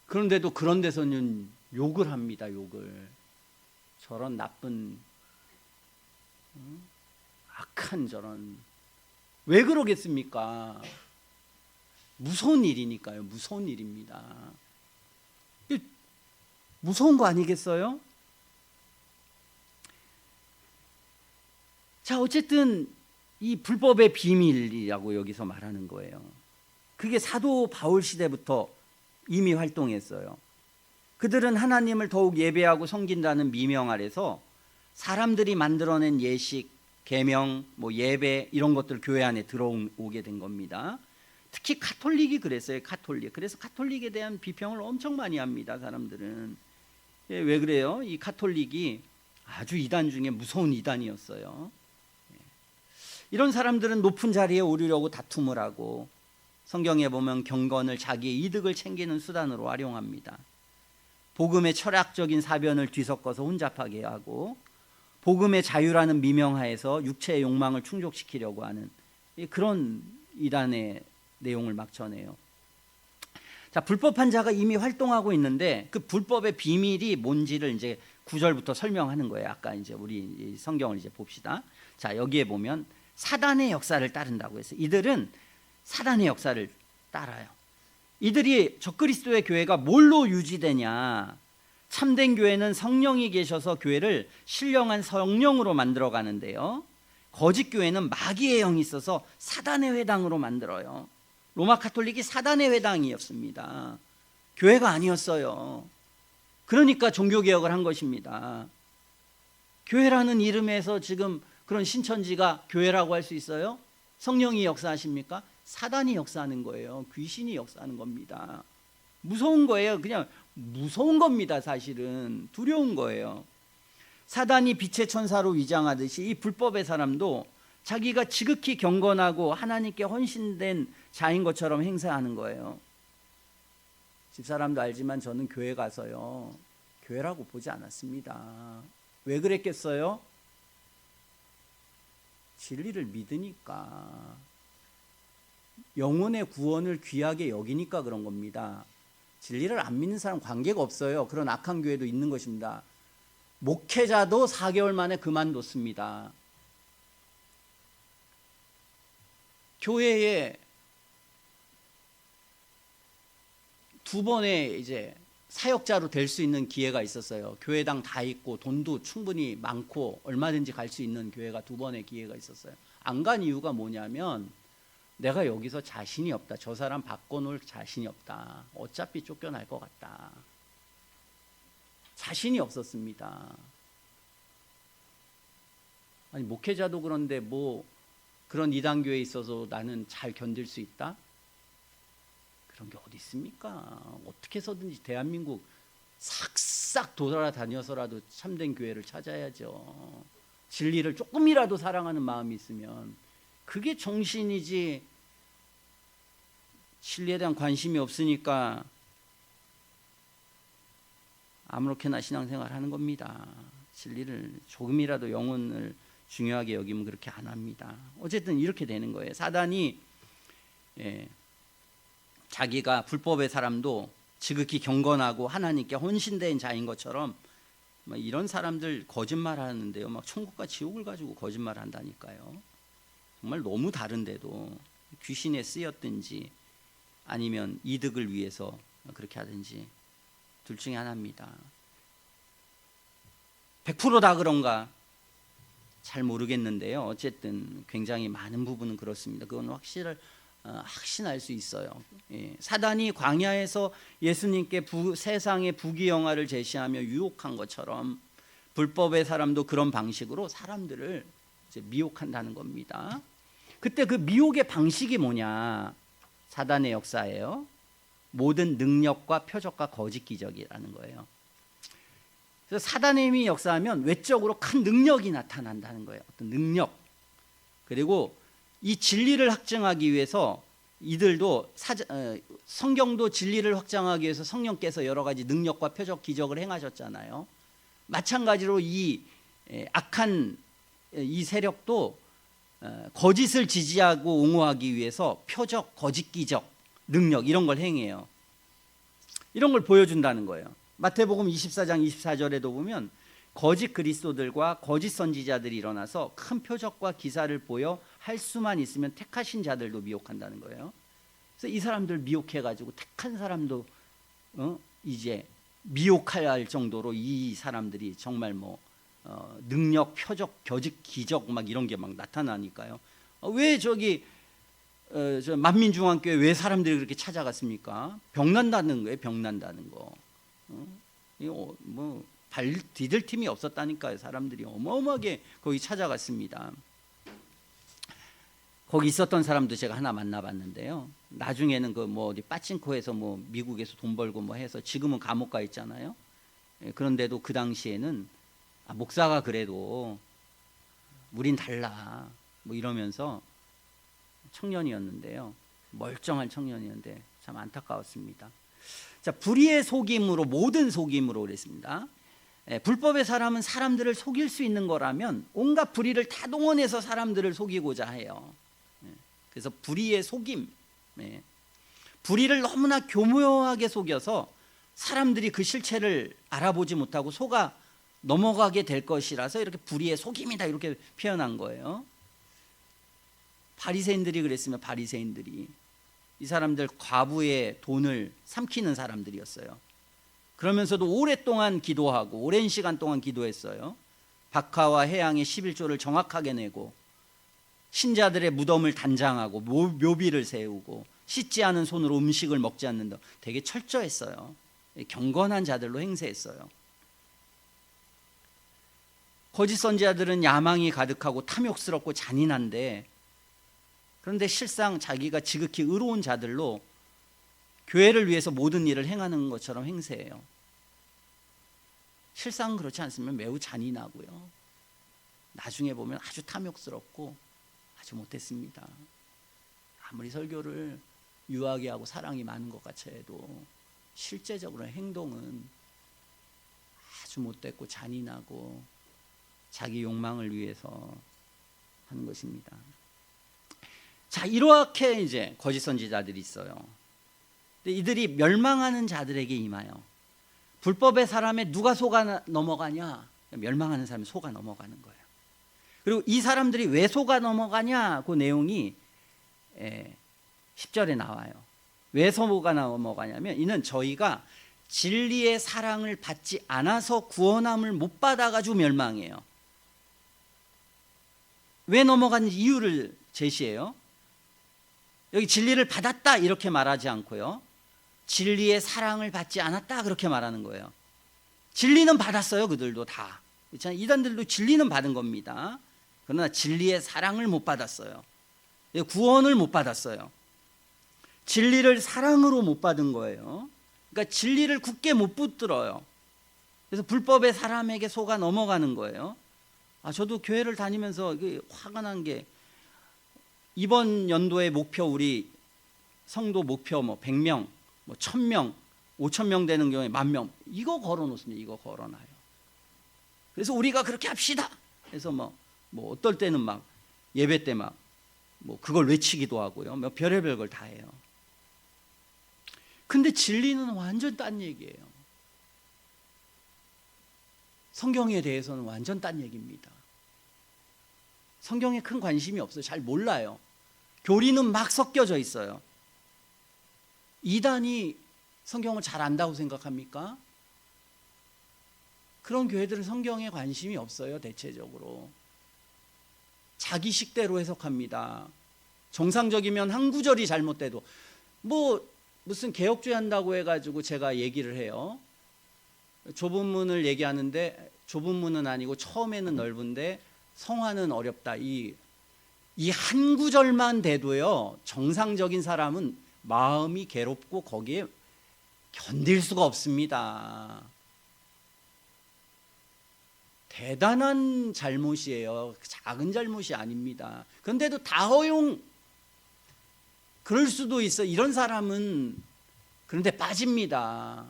그런데도 그런 데서는 욕을 합니다. 욕을. 저런 나쁜 악한 저런. 왜 그러겠습니까? 무서운 일이니까요. 무서운 일입니다. 무서운 거 아니겠어요? 자, 어쨌든 이 불법의 비밀이라고 여기서 말하는 거예요. 그게 사도 바울 시대부터 이미 활동했어요. 그들은 하나님을 더욱 예배하고 섬긴다는 미명 아래서 사람들이 만들어낸 예식, 계명, 뭐 예배 이런 것들 교회 안에 들어오게 된 겁니다. 특히 가톨릭이 그랬어요. 가톨릭. 그래서 가톨릭에 대한 비평을 엄청 많이 합니다. 사람들은. 왜 그래요? 이 가톨릭이 아주 이단 중에 무서운 이단이었어요. 이런 사람들은 높은 자리에 오르려고 다툼을 하고 성경에 보면 경건을 자기의 이득을 챙기는 수단으로 활용합니다. 복음의 철학적인 사변을 뒤섞어서 혼잡하게 하고 복음의 자유라는 미명하에서 육체의 욕망을 충족시키려고 하는 그런 이단의 내용을 막 전해요. 자, 불법한 자가 이미 활동하고 있는데 그 불법의 비밀이 뭔지를 이제 9절부터 설명하는 거예요. 아까 이제 우리 성경을 이제 봅시다. 자, 여기에 보면 사단의 역사를 따른다고 해서 이들은 사단의 역사를 따라요. 이들이 적그리스도의 교회가 뭘로 유지되냐? 참된 교회는 성령이 계셔서 교회를 신령한 성령으로 만들어 가는데요. 거짓 교회는 마귀의 영이 있어서 사단의 회당으로 만들어요. 로마 가톨릭이 사단의 회당이었습니다. 교회가 아니었어요. 그러니까 종교개혁을 한 것입니다. 교회라는 이름에서 지금 그런 신천지가 교회라고 할 수 있어요? 성령이 역사하십니까? 사단이 역사하는 거예요. 귀신이 역사하는 겁니다. 무서운 거예요. 그냥 무서운 겁니다. 사실은 두려운 거예요. 사단이 빛의 천사로 위장하듯이 이 불법의 사람도 자기가 지극히 경건하고 하나님께 헌신된 자인 것처럼 행세하는 거예요. 집사람도 알지만 저는 교회 가서요, 교회라고 보지 않았습니다. 왜 그랬겠어요? 진리를 믿으니까, 영혼의 구원을 귀하게 여기니까 그런 겁니다. 진리를 안 믿는 사람 관계가 없어요. 그런 악한 교회도 있는 것입니다. 목회자도 4개월 만에 그만뒀습니다. 교회에 2번의 이제 사역자로 될 수 있는 기회가 있었어요. 교회당 다 있고 돈도 충분히 많고 얼마든지 갈 수 있는 교회가 2번의 기회가 있었어요. 안 간 이유가 뭐냐면 내가 여기서 자신이 없다. 저 사람 바꿔놓을 자신이 없다. 어차피 쫓겨날 것 같다. 자신이 없었습니다. 아니 목회자도 그런데 뭐 그런 이단교회에 있어서 나는 잘 견딜 수 있다? 그런 게 어디 있습니까? 어떻게 해서든지 대한민국 싹싹 돌아다녀서라도 참된 교회를 찾아야죠. 진리를 조금이라도 사랑하는 마음이 있으면 그게 정신이지. 진리에 대한 관심이 없으니까 아무렇게나 신앙생활 하는 겁니다. 진리를 조금이라도 영혼을 중요하게 여기면 그렇게 안 합니다. 어쨌든 이렇게 되는 거예요. 사단이 자기가 불법의 사람도 지극히 경건하고 하나님께 헌신된 자인 것처럼 막 이런 사람들 거짓말 하는데요. 막 천국과 지옥을 가지고 거짓말 한다니까요. 정말 너무 다른데도 귀신에 쓰였든지 아니면 이득을 위해서 그렇게 하든지 둘 중에 하나입니다. 100%다 그런가 잘 모르겠는데요. 어쨌든 굉장히 많은 부분은 그렇습니다. 그건 확신할 수 있어요. 사단이 광야에서 예수님께 세상의 부귀영화를 제시하며 유혹한 것처럼 불법의 사람도 그런 방식으로 사람들을 이제 미혹한다는 겁니다. 그때 그 미혹의 방식이 뭐냐? 사단의 역사예요. 모든 능력과 표적과 거짓 기적이라는 거예요. 그래서 사단의 힘이 역사하면 외적으로 큰 능력이 나타난다는 거예요. 어떤 능력. 그리고 이 진리를 확증하기 위해서 이들도 성경도 진리를 확증하기 위해서 성령께서 여러 가지 능력과 표적 기적을 행하셨잖아요. 마찬가지로 이 악한 이 세력도 거짓을 지지하고 옹호하기 위해서 표적, 거짓 기적, 능력 이런 걸 행해요. 이런 걸 보여준다는 거예요. 마태복음 24장 24절에도 보면 거짓 그리스도들과 거짓 선지자들이 일어나서 큰 표적과 기사를 보여 할 수만 있으면 택하신 자들도 미혹한다는 거예요. 그래서 이 사람들 미혹해가지고 택한 사람도 이제 미혹할 정도로 이 사람들이 정말 능력, 표적, 거짓, 기적 막 이런 게 막 나타나니까요. 왜 저 만민중앙교회 왜 사람들이 그렇게 찾아갔습니까? 병난다는 거예요. 병난다는 거. 이거 발 디딜 틈이 없었다니까요. 사람들이 어마어마하게 거기 찾아갔습니다. 거기 있었던 사람도 제가 하나 만나봤는데요. 나중에는 어디 빠친코에서 미국에서 돈 벌고 해서 지금은 감옥 가 있잖아요. 그런데도 그 당시에는 목사가 그래도 우린 달라 이러면서 청년이었는데요. 멀쩡한 청년이었는데 참 안타까웠습니다. 자, 불의의 속임으로 모든 속임으로 그랬습니다. 불법의 사람은 사람들을 속일 수 있는 거라면 온갖 불의를 다 동원해서 사람들을 속이고자 해요. 그래서 불의의 속임, 불의를 너무나 교묘하게 속여서 사람들이 그 실체를 알아보지 못하고 속아 넘어가게 될 것이라서 이렇게 불의의 속임이다 이렇게 표현한 거예요. 바리새인들이 그랬으면 바리새인들이 이 사람들 과부의 돈을 삼키는 사람들이었어요. 그러면서도 오랫동안 기도하고 오랜 시간 동안 기도했어요. 박하와 해양의 11조를 정확하게 내고 신자들의 무덤을 단장하고 묘비를 세우고 씻지 않은 손으로 음식을 먹지 않는다. 되게 철저했어요. 경건한 자들로 행세했어요. 거짓 선지자들은 야망이 가득하고 탐욕스럽고 잔인한데 그런데 실상 자기가 지극히 의로운 자들로 교회를 위해서 모든 일을 행하는 것처럼 행세해요. 실상은 그렇지 않으면 매우 잔인하고요. 나중에 보면 아주 탐욕스럽고 아주 못했습니다. 아무리 설교를 유하게 하고 사랑이 많은 것 같이 해도 실제적으로 행동은 아주 못됐고 잔인하고 자기 욕망을 위해서 하는 것입니다. 자, 이렇게 이제 거짓 선지자들이 있어요. 근데 이들이 멸망하는 자들에게 임하여 불법의 사람에 누가 속아 넘어가냐? 멸망하는 사람이 속아 넘어가는 거예요. 그리고 이 사람들이 왜 속아 넘어가냐? 그 내용이 10절에 나와요. 왜 속아 넘어가냐면 이는 저희가 진리의 사랑을 받지 않아서 구원함을 못 받아가지고 멸망해요. 왜 넘어가는지 이유를 제시해요. 여기 진리를 받았다 이렇게 말하지 않고요, 진리의 사랑을 받지 않았다 그렇게 말하는 거예요. 진리는 받았어요. 그들도 다. 그렇잖아요. 이단들도 진리는 받은 겁니다. 그러나 진리의 사랑을 못 받았어요. 구원을 못 받았어요. 진리를 사랑으로 못 받은 거예요. 그러니까 진리를 굳게 못 붙들어요. 그래서 불법의 사람에게 속아 넘어가는 거예요. 저도 교회를 다니면서 화가 난 게, 이번 연도의 목표, 우리 성도 목표 100명, 1000명, 5000명 되는 경우에 10,000명, 이거 걸어놓습니다. 이거 걸어놔요. 그래서 우리가 그렇게 합시다. 그래서 어떨 때는 막 예배 때 막 그걸 외치기도 하고요. 별의별 걸 다 해요. 근데 진리는 완전 딴 얘기예요. 성경에 대해서는 완전 딴 얘기입니다. 성경에 큰 관심이 없어요. 잘 몰라요. 교리는 막 섞여져 있어요. 이단이 성경을 잘 안다고 생각합니까? 그런 교회들은 성경에 관심이 없어요. 대체적으로 자기 식대로 해석합니다. 정상적이면 한 구절이 잘못돼도 무슨 개혁주의 한다고 해가지고 제가 얘기를 해요. 좁은 문을 얘기하는데 좁은 문은 아니고 처음에는 넓은데 성화는 어렵다. 이 한 구절만 돼도요, 정상적인 사람은 마음이 괴롭고 거기에 견딜 수가 없습니다. 대단한 잘못이에요. 작은 잘못이 아닙니다. 그런데도 다 허용, 그럴 수도 있어. 이런 사람은 그런데 빠집니다.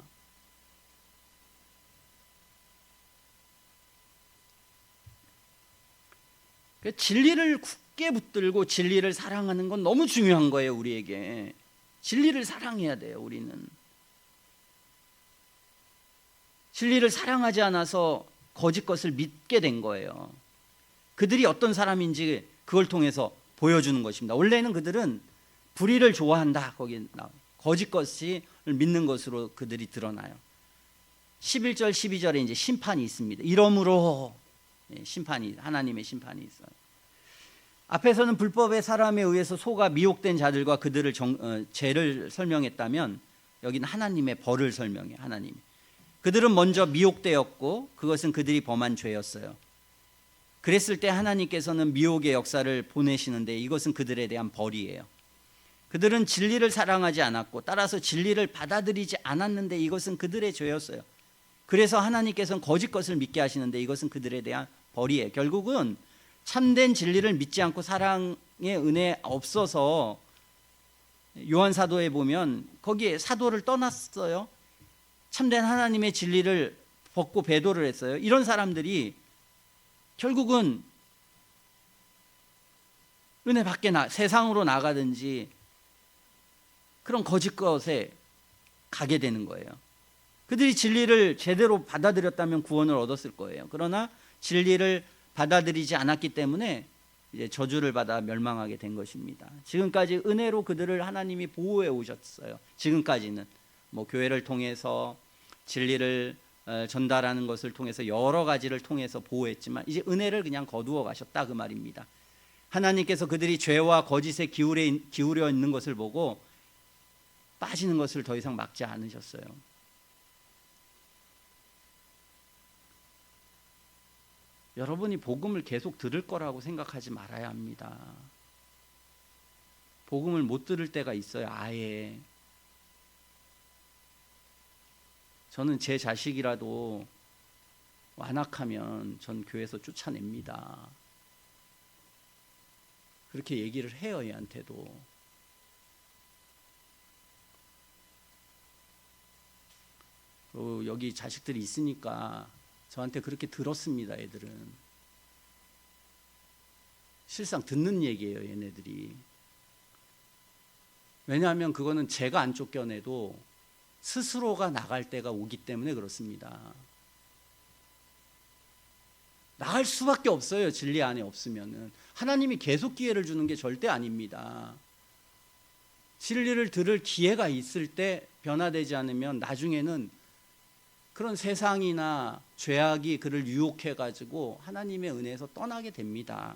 진리를 굳게 붙들고 진리를 사랑하는 건 너무 중요한 거예요. 우리에게 진리를 사랑해야 돼요. 우리는 진리를 사랑하지 않아서 거짓 것을 믿게 된 거예요. 그들이 어떤 사람인지 그걸 통해서 보여주는 것입니다. 원래는 그들은 불의를 좋아한다. 거기 거짓 것을 믿는 것으로 그들이 드러나요. 11절 12절에 이제 심판이 있습니다. 이러므로 심판이, 하나님의 심판이 있어요. 앞에서는 불법의 사람에 의해서 속아 미혹된 자들과 그들을 죄를 설명했다면, 여기는 하나님의 벌을 설명해요. 하나님, 그들은 먼저 미혹되었고 그것은 그들이 범한 죄였어요. 그랬을 때 하나님께서는 미혹의 역사를 보내시는데 이것은 그들에 대한 벌이에요. 그들은 진리를 사랑하지 않았고 따라서 진리를 받아들이지 않았는데 이것은 그들의 죄였어요. 그래서 하나님께서는 거짓 것을 믿게 하시는데 이것은 그들에 대한 벌이에요. 결국은 참된 진리를 믿지 않고 사랑의 은혜 없어서, 요한 사도에 보면 거기에 사도를 떠났어요. 참된 하나님의 진리를 벗고 배도를 했어요. 이런 사람들이 결국은 은혜 밖에 세상으로 나가든지 그런 거짓 것에 가게 되는 거예요. 그들이 진리를 제대로 받아들였다면 구원을 얻었을 거예요. 그러나 진리를 받아들이지 않았기 때문에 이제 저주를 받아 멸망하게 된 것입니다. 지금까지 은혜로 그들을 하나님이 보호해 오셨어요. 지금까지는 교회를 통해서 진리를 전달하는 것을 통해서 여러 가지를 통해서 보호했지만 이제 은혜를 그냥 거두어 가셨다 그 말입니다. 하나님께서 그들이 죄와 거짓에 기울여 있는 것을 보고 빠지는 것을 더 이상 막지 않으셨어요. 여러분이 복음을 계속 들을 거라고 생각하지 말아야 합니다. 복음을 못 들을 때가 있어요. 아예. 저는 제 자식이라도 완악하면 전 교회에서 쫓아냅니다. 그렇게 얘기를 해요. 얘한테도. 여기 자식들이 있으니까 저한테 그렇게 들었습니다. 애들은 실상 듣는 얘기예요. 얘네들이. 왜냐하면 그거는 제가 안 쫓겨내도 스스로가 나갈 때가 오기 때문에 그렇습니다. 나갈 수밖에 없어요. 진리 안에 없으면은. 하나님이 계속 기회를 주는 게 절대 아닙니다. 진리를 들을 기회가 있을 때 변화되지 않으면 나중에는 그런 세상이나 죄악이 그를 유혹해 가지고 하나님의 은혜에서 떠나게 됩니다.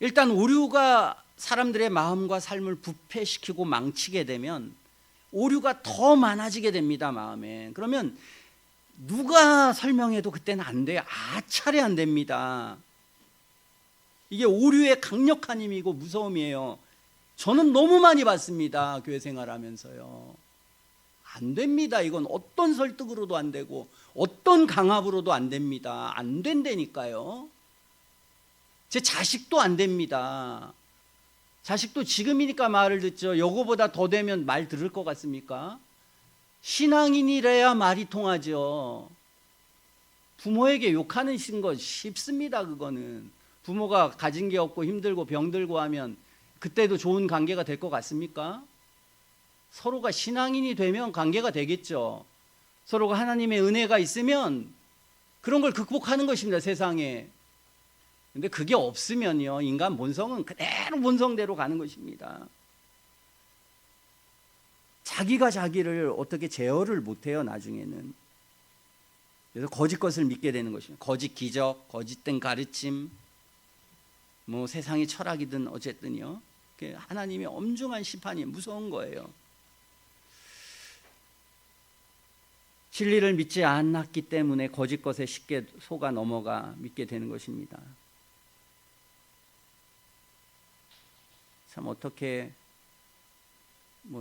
일단 오류가 사람들의 마음과 삶을 부패시키고 망치게 되면 오류가 더 많아지게 됩니다, 마음에. 그러면 누가 설명해도 그때는 안 돼요. 아차례 안 됩니다. 이게 오류의 강력한 힘이고 무서움이에요. 저는 너무 많이 봤습니다, 교회 생활하면서요. 안 됩니다. 이건 어떤 설득으로도 안 되고 어떤 강압으로도 안 됩니다. 안 된다니까요. 제 자식도 안 됩니다. 자식도 지금이니까 말을 듣죠. 요거보다 더 되면 말 들을 것 같습니까? 신앙인이래야 말이 통하죠. 부모에게 욕하는 거 쉽습니다. 그거는 부모가 가진 게 없고 힘들고 병들고 하면 그때도 좋은 관계가 될 것 같습니까? 서로가 신앙인이 되면 관계가 되겠죠. 서로가 하나님의 은혜가 있으면 그런 걸 극복하는 것입니다, 세상에. 근데 그게 없으면요, 인간 본성은 그대로 본성대로 가는 것입니다. 자기가 자기를 어떻게 제어를 못해요, 나중에는. 그래서 거짓 것을 믿게 되는 것입니다. 거짓 기적, 거짓된 가르침, 뭐 세상의 철학이든 어쨌든요, 하나님의 엄중한 심판이 무서운 거예요. 진리를 믿지 않았기 때문에 거짓 것에 쉽게 속아 넘어가 믿게 되는 것입니다. 참 어떻게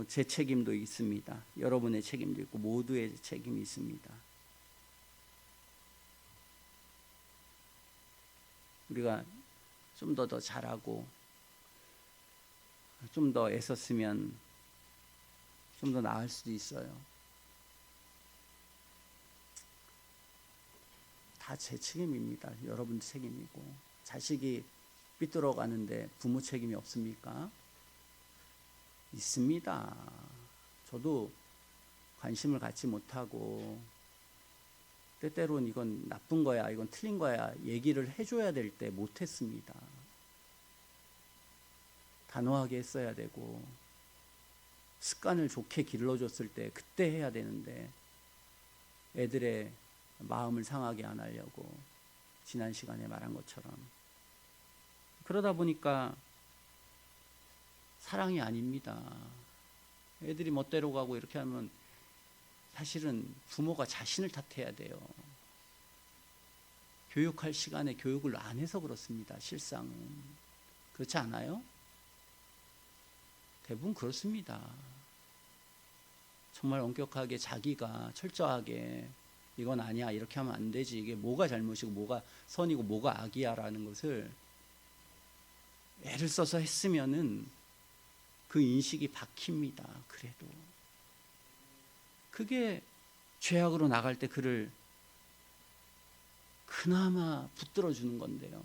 제 책임도 있습니다. 여러분의 책임도 있고 모두의 책임이 있습니다. 우리가 좀 더 잘하고 좀 더 애썼으면 좀 더 나을 수도 있어요. 다 제 책임입니다. 여러분 책임이고. 자식이 삐뚤어가는데 부모 책임이 없습니까? 있습니다. 저도 관심을 갖지 못하고 때때로는 이건 나쁜 거야, 이건 틀린 거야 얘기를 해줘야 될 때 못했습니다. 단호하게 했어야 되고 습관을 좋게 길러줬을 때 그때 해야 되는데 애들의 마음을 상하게 안 하려고 지난 시간에 말한 것처럼 그러다 보니까 사랑이 아닙니다. 애들이 멋대로 가고 이렇게 하면 사실은 부모가 자신을 탓해야 돼요. 교육할 시간에 교육을 안 해서 그렇습니다. 실상은 그렇지 않아요? 대부분 그렇습니다. 정말 엄격하게 자기가 철저하게 이건 아니야, 이렇게 하면 안 되지, 이게 뭐가 잘못이고 뭐가 선이고 뭐가 악이야 라는 것을 애를 써서 했으면은 그 인식이 박힙니다. 그래도 그게 죄악으로 나갈 때 그를 그나마 붙들어 주는 건데요.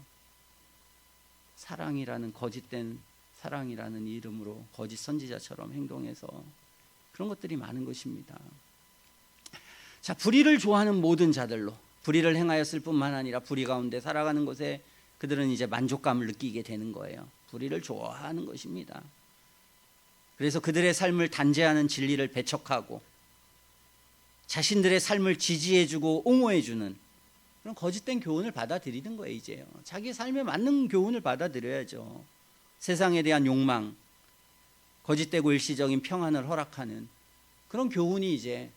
사랑이라는 거짓된 사랑이라는 이름으로 거짓 선지자처럼 행동해서 그런 것들이 많은 것입니다. 자, 불의를 좋아하는 모든 자들로 불의를 행하였을 뿐만 아니라 불의 가운데 살아가는 것에 그들은 이제 만족감을 느끼게 되는 거예요. 불의를 좋아하는 것입니다. 그래서 그들의 삶을 단죄하는 진리를 배척하고 자신들의 삶을 지지해주고 옹호해주는 그런 거짓된 교훈을 받아들이는 거예요. 이제요. 자기 삶에 맞는 교훈을 받아들여야죠. 세상에 대한 욕망, 거짓되고 일시적인 평안을 허락하는 그런 교훈이 이제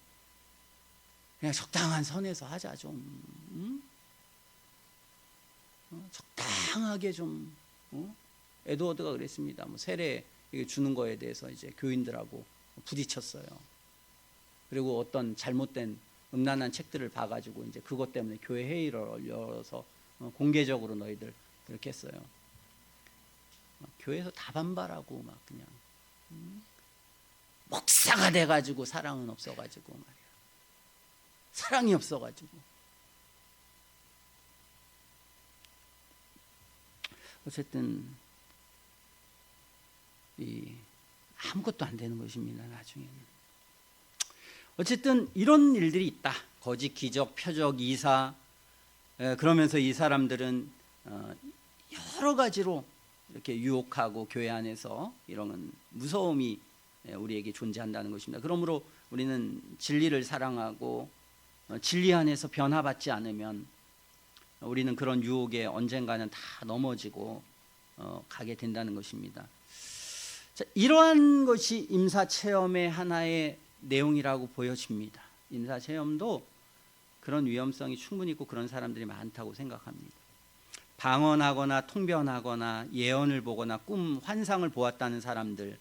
그냥 적당한 선에서 하자 좀, 적당하게 좀. 에드워드가 그랬습니다. 세례 주는 거에 대해서 이제 교인들하고 부딪혔어요. 그리고 어떤 잘못된 음란한 책들을 봐가지고 이제 그것 때문에 교회 회의를 열어서 공개적으로 너희들 그렇게 했어요. 교회에서 다 반발하고 막 그냥 목사가 돼가지고 사랑은 없어가지고 말이야. 사랑이 없어가지고. 어쨌든 아무것도 안 되는 것입니다. 나중에는. 어쨌든 이런 일들이 있다. 거짓 기적, 표적, 이사. 그러면서 이 사람들은 여러 가지로 이렇게 유혹하고 교회 안에서 이런 무서움이 우리에게 존재한다는 것입니다. 그러므로 우리는 진리를 사랑하고 진리 안에서 변화받지 않으면 우리는 그런 유혹에 언젠가는 다 넘어지고 가게 된다는 것입니다. 자, 이러한 것이 임사체험의 하나의 내용이라고 보여집니다. 임사체험도 그런 위험성이 충분히 있고 그런 사람들이 많다고 생각합니다. 방언하거나 통변하거나 예언을 보거나 꿈, 환상을 보았다는 사람들,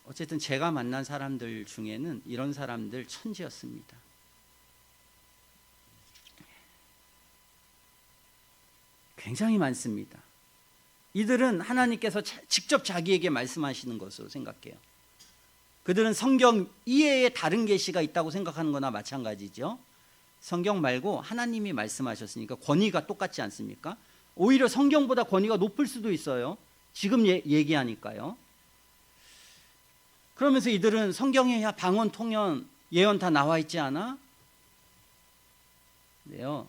어쨌든 제가 만난 사람들 중에는 이런 사람들 천지였습니다. 굉장히 많습니다. 이들은 하나님께서 직접 자기에게 말씀하시는 것으로 생각해요. 그들은 성경 이외에 다른 계시가 있다고 생각하는 거나 마찬가지죠. 성경 말고 하나님이 말씀하셨으니까 권위가 똑같지 않습니까? 오히려 성경보다 권위가 높을 수도 있어요. 지금 얘기하니까요. 그러면서 이들은 성경에 방언, 통연, 예언 다 나와 있지 않아? 네요.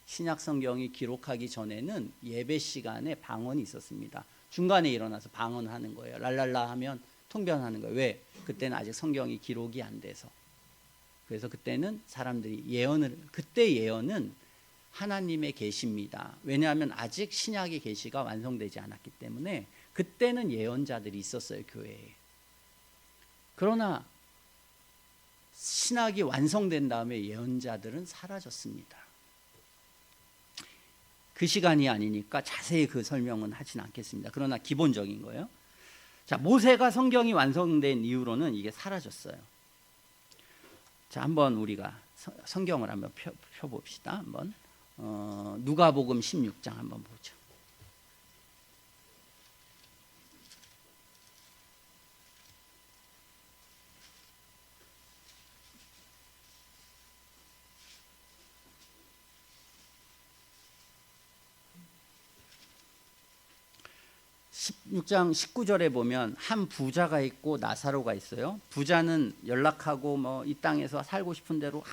신약 성경이 기록하기 전에는 예배 시간에 방언이 있었습니다. 중간에 일어나서 방언하는 거예요. 랄랄라 하면 통변하는 거예요. 왜? 그때는 아직 성경이 기록이 안 돼서. 그래서 그때는 사람들이 그때 예언은 하나님의 계시입니다. 왜냐하면 아직 신약의 계시가 완성되지 않았기 때문에 그때는 예언자들이 있었어요, 교회에. 그러나 신학이 완성된 다음에 예언자들은 사라졌습니다. 그 시간이 아니니까 자세히 그 설명은 하진 않겠습니다. 그러나 기본적인 거예요. 자, 모세가 성경이 완성된 이후로는 이게 사라졌어요. 자, 한번 우리가 성경을 한번 펴봅시다. 한번 누가복음 16장 한번 보죠. 육 장 19절에 보면 한 부자가 있고 나사로가 있어요. 부자는 연락하고 뭐 이 땅에서 살고 싶은 대로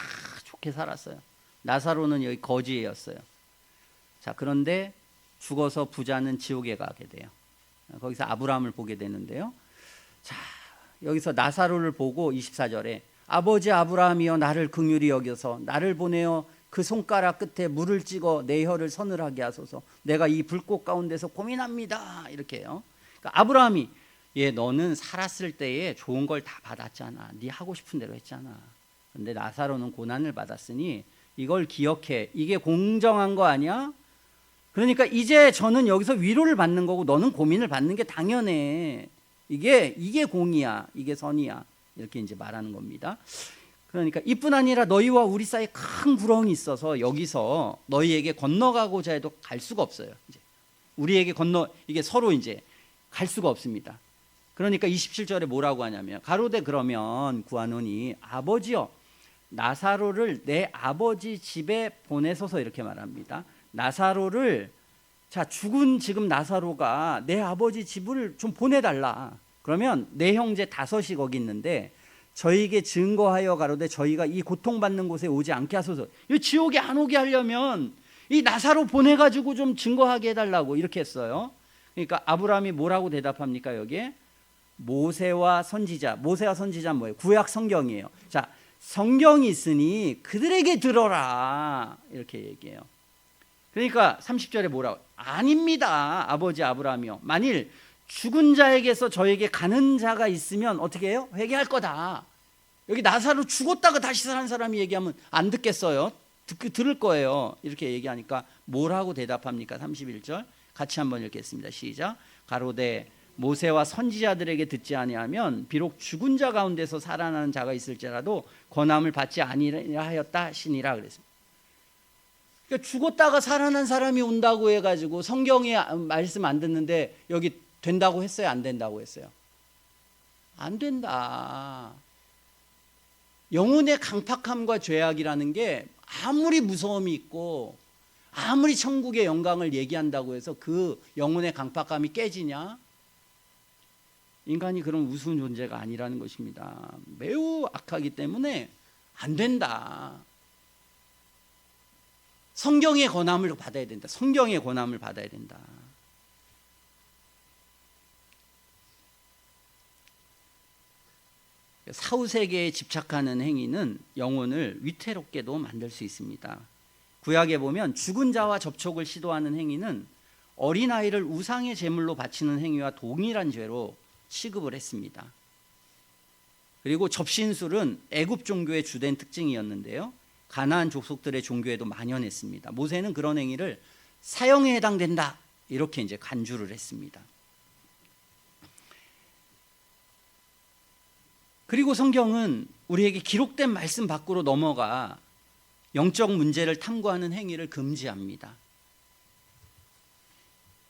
좋게 살았어요. 나사로는 여기 거지였어요. 자, 그런데 죽어서 부자는 지옥에 가게 돼요. 거기서 아브라함을 보게 되는데요. 자, 여기서 나사로를 보고 24절에 아버지 아브라함이여 나를 긍휼히 여겨서 나를 보내어 그 손가락 끝에 물을 찍어 내 혀를 서늘하게 하소서. 내가 이 불꽃 가운데서 고민합니다. 이렇게 해요. 그러니까 아브라함이 너는 살았을 때에 좋은 걸 다 받았잖아. 네 하고 싶은 대로 했잖아. 그런데 나사로는 고난을 받았으니 이걸 기억해. 이게 공정한 거 아니야? 그러니까 이제 저는 여기서 위로를 받는 거고 너는 고민을 받는 게 당연해. 이게 공이야. 이게 선이야. 이렇게 이제 말하는 겁니다. 그러니까 이뿐 아니라 너희와 우리 사이에 큰 구렁이 있어서 여기서 너희에게 건너가고자 해도 갈 수가 없어요. 이제 우리에게 이게 서로 이제 갈 수가 없습니다. 그러니까 27절에 뭐라고 하냐면 가로되 그러면 구하노니 아버지여 나사로를 내 아버지 집에 보내소서 이렇게 말합니다. 나사로를 죽은 지금 나사로가 내 아버지 집을 좀 보내달라. 그러면 내 형제 5이 거기 있는데 저희에게 증거하여 가로되 저희가 이 고통받는 곳에 오지 않게 하소서. 이 지옥에 안 오게 하려면 이 나사로 보내가지고 좀 증거하게 해달라고 이렇게 했어요. 그러니까 아브라함이 뭐라고 대답합니까? 여기에 모세와 선지자는 뭐예요? 구약 성경이에요. 자, 성경이 있으니 그들에게 들어라 이렇게 얘기해요. 그러니까 30절에 뭐라고? 아닙니다 아버지 아브라함이요 만일 죽은 자에게서 저에게 가는 자가 있으면 어떻게 해요? 회개할 거다. 여기 나사로 죽었다가 다시 사는 사람이 얘기하면 안 듣겠어요? 들을 거예요. 이렇게 얘기하니까 뭐라고 대답합니까? 31절 같이 한번 읽겠습니다. 시작. 가로되 모세와 선지자들에게 듣지 아니하면 비록 죽은 자 가운데서 살아나는 자가 있을지라도 권함을 받지 아니하였다 하시니라 그랬습니다. 그러니까 죽었다가 살아난 사람이 온다고 해가지고 성경에 말씀 안 듣는데 여기 된다고 했어요? 안 된다고 했어요? 안 된다. 영혼의 강팍함과 죄악이라는 게 아무리 무서움이 있고 아무리 천국의 영광을 얘기한다고 해서 그 영혼의 강팍함이 깨지냐? 인간이 그런 우스운 존재가 아니라는 것입니다. 매우 악하기 때문에 안 된다. 성경의 권함을 받아야 된다. 성경의 권함을 받아야 된다. 사후세계에 집착하는 행위는 영혼을 위태롭게도 만들 수 있습니다. 구약에 보면 죽은 자와 접촉을 시도하는 행위는 어린아이를 우상의 제물로 바치는 행위와 동일한 죄로 취급을 했습니다. 그리고 접신술은 애굽 종교의 주된 특징이었는데요, 가나안 족속들의 종교에도 만연했습니다. 모세는 그런 행위를 사형에 해당된다 이렇게 이제 간주를 했습니다. 그리고 성경은 우리에게 기록된 말씀 밖으로 넘어가 영적 문제를 탐구하는 행위를 금지합니다.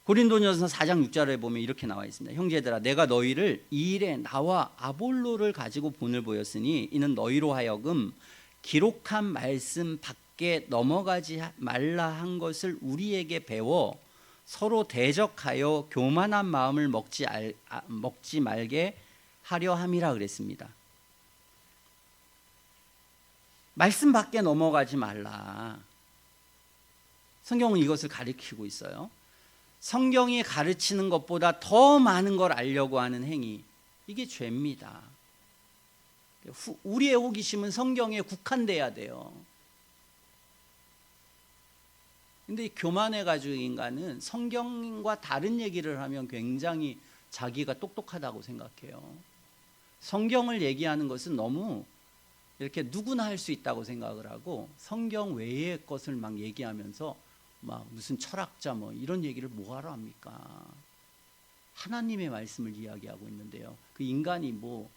고린도전서 4장 6절에 보면 이렇게 나와 있습니다. 형제들아, 내가 너희를 이 일에 나와 아볼로를 가지고 본을 보였으니 이는 너희로 하여금 기록한 말씀 밖에 넘어가지 말라 한 것을 우리에게 배워 서로 대적하여 교만한 마음을 먹지 말게 하려 함이라 그랬습니다. 말씀 밖에 넘어가지 말라. 성경은 이것을 가리키고 있어요. 성경이 가르치는 것보다 더 많은 걸 알려고 하는 행위, 이게 죄입니다. 우리의 호기심은 성경에 국한돼야 돼요. 근데 교만해가지고 인간은 성경과 다른 얘기를 하면 굉장히 자기가 똑똑하다고 생각해요. 성경을 얘기하는 것은 너무 이렇게 누구나 할 수 있다고 생각을 하고 성경 외의 것을 막 얘기하면서 막 무슨 철학자 뭐 이런 얘기를 뭐하러 합니까? 하나님의 말씀을 이야기하고 있는데요, 그 인간이 뭐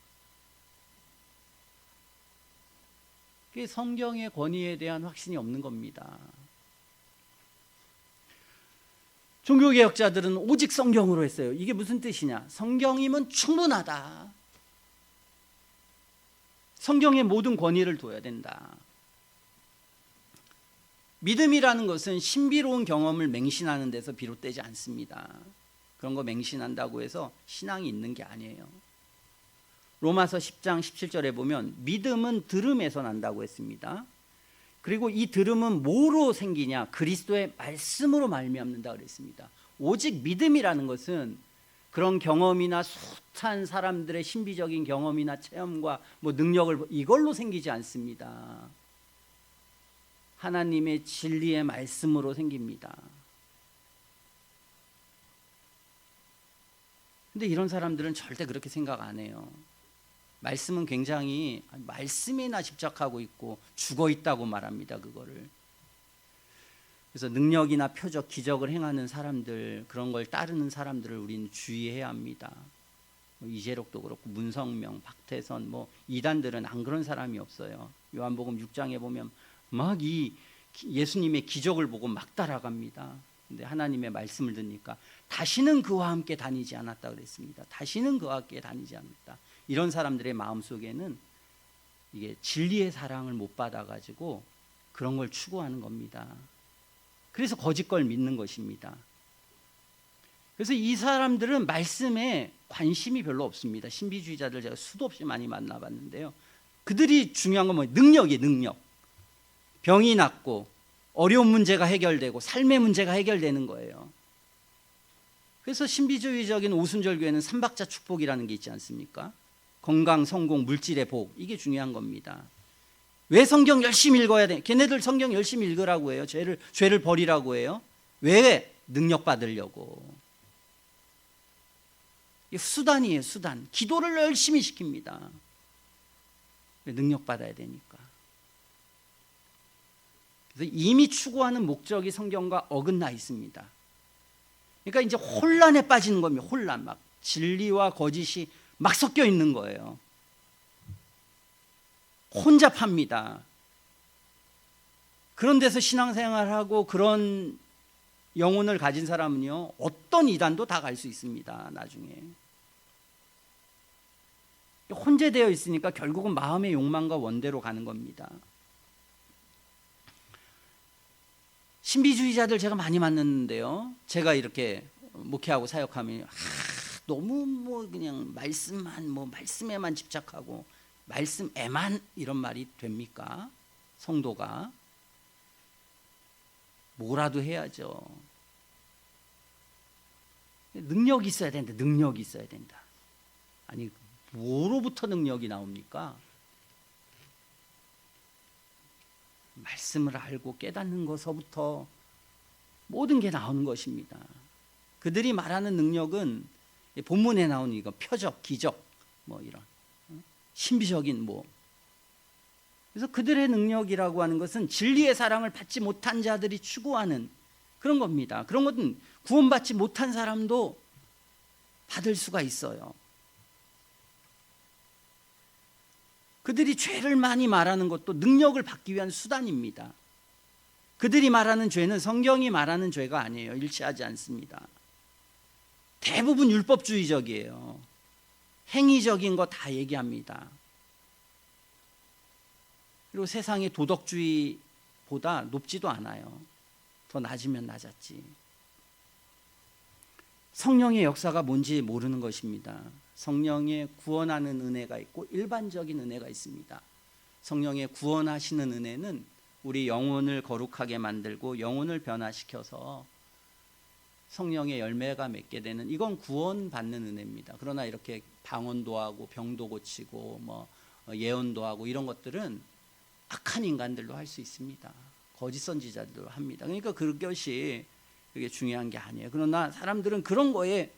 그게 성경의 권위에 대한 확신이 없는 겁니다. 종교개혁자들은 오직 성경으로 했어요. 이게 무슨 뜻이냐? 성경이면 충분하다. 성경에 모든 권위를 둬야 된다. 믿음이라는 것은 신비로운 경험을 맹신하는 데서 비롯되지 않습니다. 그런 거 맹신한다고 해서 신앙이 있는 게 아니에요. 로마서 10장 17절에 보면 믿음은 들음에서 난다고 했습니다. 그리고 이 들음은 뭐로 생기냐? 그리스도의 말씀으로 말미암는다 그랬습니다. 오직 믿음이라는 것은 그런 경험이나 숱한 사람들의 신비적인 경험이나 체험과 뭐 능력을 이걸로 생기지 않습니다. 하나님의 진리의 말씀으로 생깁니다. 근데 이런 사람들은 절대 그렇게 생각 안 해요. 말씀은 굉장히 말씀에나 집착하고 있고 죽어 있다고 말합니다. 그거를. 그래서 능력이나 표적, 기적을 행하는 사람들, 그런 걸 따르는 사람들을 우리는 주의해야 합니다. 이재록도 그렇고 문성명, 박태선, 뭐 이단들은 안 그런 사람이 없어요. 요한복음 6장에 보면 막 이 예수님의 기적을 보고 막 따라갑니다. 근데 하나님의 말씀을 듣니까 다시는 그와 함께 다니지 않았다 그랬습니다. 다시는 그와 함께 다니지 않았다. 이런 사람들의 마음속에는 이게 진리의 사랑을 못 받아가지고 그런 걸 추구하는 겁니다. 그래서 거짓 걸 믿는 것입니다. 그래서 이 사람들은 말씀에 관심이 별로 없습니다. 신비주의자들 제가 수도 없이 많이 만나봤는데요, 그들이 중요한 건 뭐예요? 능력이에요. 능력. 병이 낫고 어려운 문제가 해결되고 삶의 문제가 해결되는 거예요. 그래서 신비주의적인 오순절교회는 삼박자 축복이라는 게 있지 않습니까? 건강, 성공, 물질의 복, 이게 중요한 겁니다. 왜 성경 열심히 읽어야 돼? 걔네들 성경 열심히 읽으라고 해요. 죄를 버리라고 해요. 왜? 능력 받으려고. 이게 수단이에요. 수단. 기도를 열심히 시킵니다. 능력 받아야 되니까. 그래서 이미 추구하는 목적이 성경과 어긋나 있습니다. 그러니까 이제 혼란에 빠지는 겁니다. 혼란. 막 진리와 거짓이 막 섞여 있는 거예요. 혼잡합니다. 그런 데서 신앙생활하고 그런 영혼을 가진 사람은요, 어떤 이단도 다 갈 수 있습니다. 나중에 혼재되어 있으니까 결국은 마음의 욕망과 원대로 가는 겁니다. 신비주의자들 제가 많이 만났는데요, 제가 이렇게 목회하고 사역하면 너무 뭐 그냥 말씀에만 집착하고 말씀에만 이런 말이 됩니까? 성도가 뭐라도 해야죠. 능력이 있어야 된다. 능력이 있어야 된다. 아니 뭐로부터 능력이 나옵니까? 말씀을 알고 깨닫는 것서부터 모든 게 나오는 것입니다. 그들이 말하는 능력은 본문에 나오는 이거 표적, 기적, 뭐 이런 신비적인 뭐. 그래서 그들의 능력이라고 하는 것은 진리의 사랑을 받지 못한 자들이 추구하는 그런 겁니다. 그런 것은 구원받지 못한 사람도 받을 수가 있어요. 그들이 죄를 많이 말하는 것도 능력을 받기 위한 수단입니다. 그들이 말하는 죄는 성경이 말하는 죄가 아니에요. 일치하지 않습니다. 대부분 율법주의적이에요. 행위적인 거 다 얘기합니다. 그리고 세상의 도덕주의보다 높지도 않아요. 더 낮으면 낮았지. 성령의 역사가 뭔지 모르는 것입니다. 성령의 구원하는 은혜가 있고 일반적인 은혜가 있습니다. 성령의 구원하시는 은혜는 우리 영혼을 거룩하게 만들고 영혼을 변화시켜서 성령의 열매가 맺게 되는, 이건 구원받는 은혜입니다. 그러나 이렇게 방언도 하고 병도 고치고 뭐 예언도 하고 이런 것들은 악한 인간들도 할 수 있습니다. 거짓 선지자들도 합니다. 그러니까 그것이 그게 중요한 게 아니에요. 그러나 사람들은 그런 거에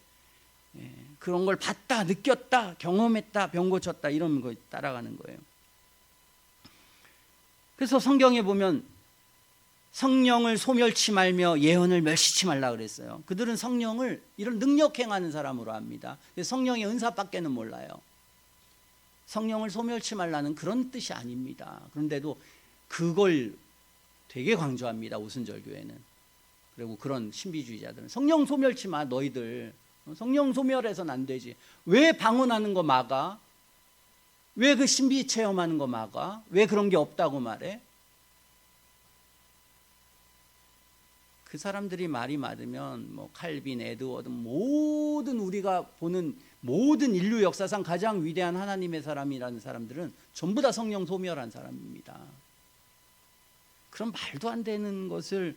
그런 걸 봤다, 느꼈다, 경험했다, 병 고쳤다 이런 거 따라가는 거예요. 그래서 성경에 보면 성령을 소멸치 말며 예언을 멸시치 말라 그랬어요. 그들은 성령을 이런 능력 행하는 사람으로 합니다. 성령의 은사밖에는 몰라요. 성령을 소멸치 말라는 그런 뜻이 아닙니다. 그런데도 그걸 되게 강조합니다. 오순절교회는. 그리고 그런 신비주의자들은 성령 소멸치 마, 너희들 성령 소멸해서는 안 되지. 왜 방언하는 거 막아? 왜 그 신비 체험하는 거 막아? 왜 그런 게 없다고 말해? 그 사람들이 말이 많으면 뭐 칼빈, 에드워드, 모든 우리가 보는 모든 인류 역사상 가장 위대한 하나님의 사람이라는 사람들은 전부 다 성령 소멸한 사람입니다. 그런 말도 안 되는 것을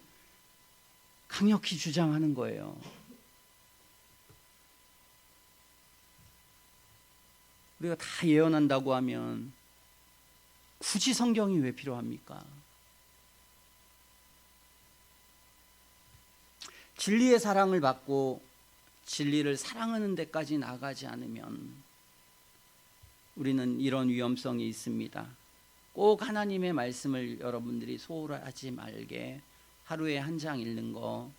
강력히 주장하는 거예요. 우리가 다 예언한다고 하면 굳이 성경이 왜 필요합니까? 진리의 사랑을 받고 진리를 사랑하는 데까지 나가지 않으면 우리는 이런 위험성이 있습니다. 꼭 하나님의 말씀을 여러분들이 소홀하지 말게 하루에 한 장 읽는 거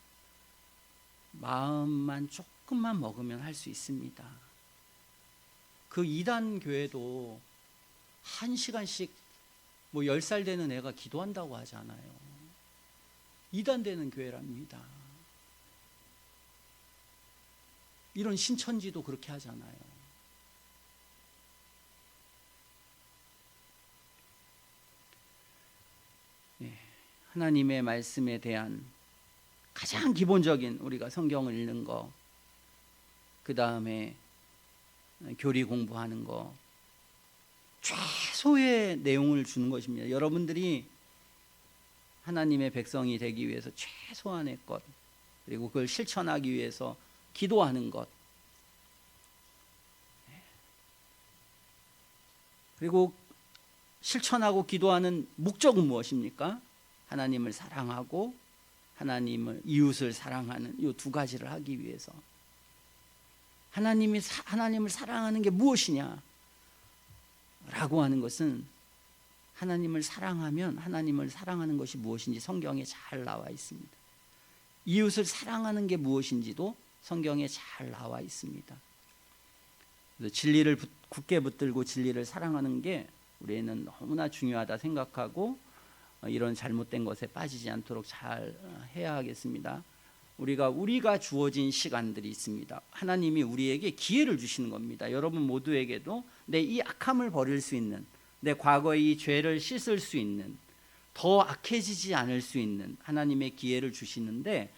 마음만 조금만 먹으면 할 수 있습니다. 그 이단 교회도 1시간씩 뭐 10살 되는 애가 기도한다고 하잖아요. 이단 되는 교회랍니다. 이런 신천지도 그렇게 하잖아요. 하나님의 말씀에 대한 가장 기본적인 우리가 성경을 읽는 거, 그 다음에 교리 공부하는 거, 최소의 내용을 주는 것입니다. 여러분들이 하나님의 백성이 되기 위해서 최소한의 것, 그리고 그걸 실천하기 위해서 기도하는 것, 그리고 실천하고 기도하는 목적은 무엇입니까? 하나님을 사랑하고 하나님을, 이웃을 사랑하는 이 두 가지를 하기 위해서. 하나님을 사랑하는 게 무엇이냐 라고 하는 것은, 하나님을 사랑하면 하나님을 사랑하는 것이 무엇인지 성경에 잘 나와 있습니다. 이웃을 사랑하는 게 무엇인지도 성경에 잘 나와 있습니다. 그래서 진리를 굳게 붙들고 진리를 사랑하는 게 우리는 너무나 중요하다 생각하고 이런 잘못된 것에 빠지지 않도록 잘 해야 하겠습니다. 우리가 주어진 시간들이 있습니다. 하나님이 우리에게 기회를 주시는 겁니다. 여러분 모두에게도 내 이 악함을 버릴 수 있는, 내 과거의 이 죄를 씻을 수 있는, 더 악해지지 않을 수 있는 하나님의 기회를 주시는데,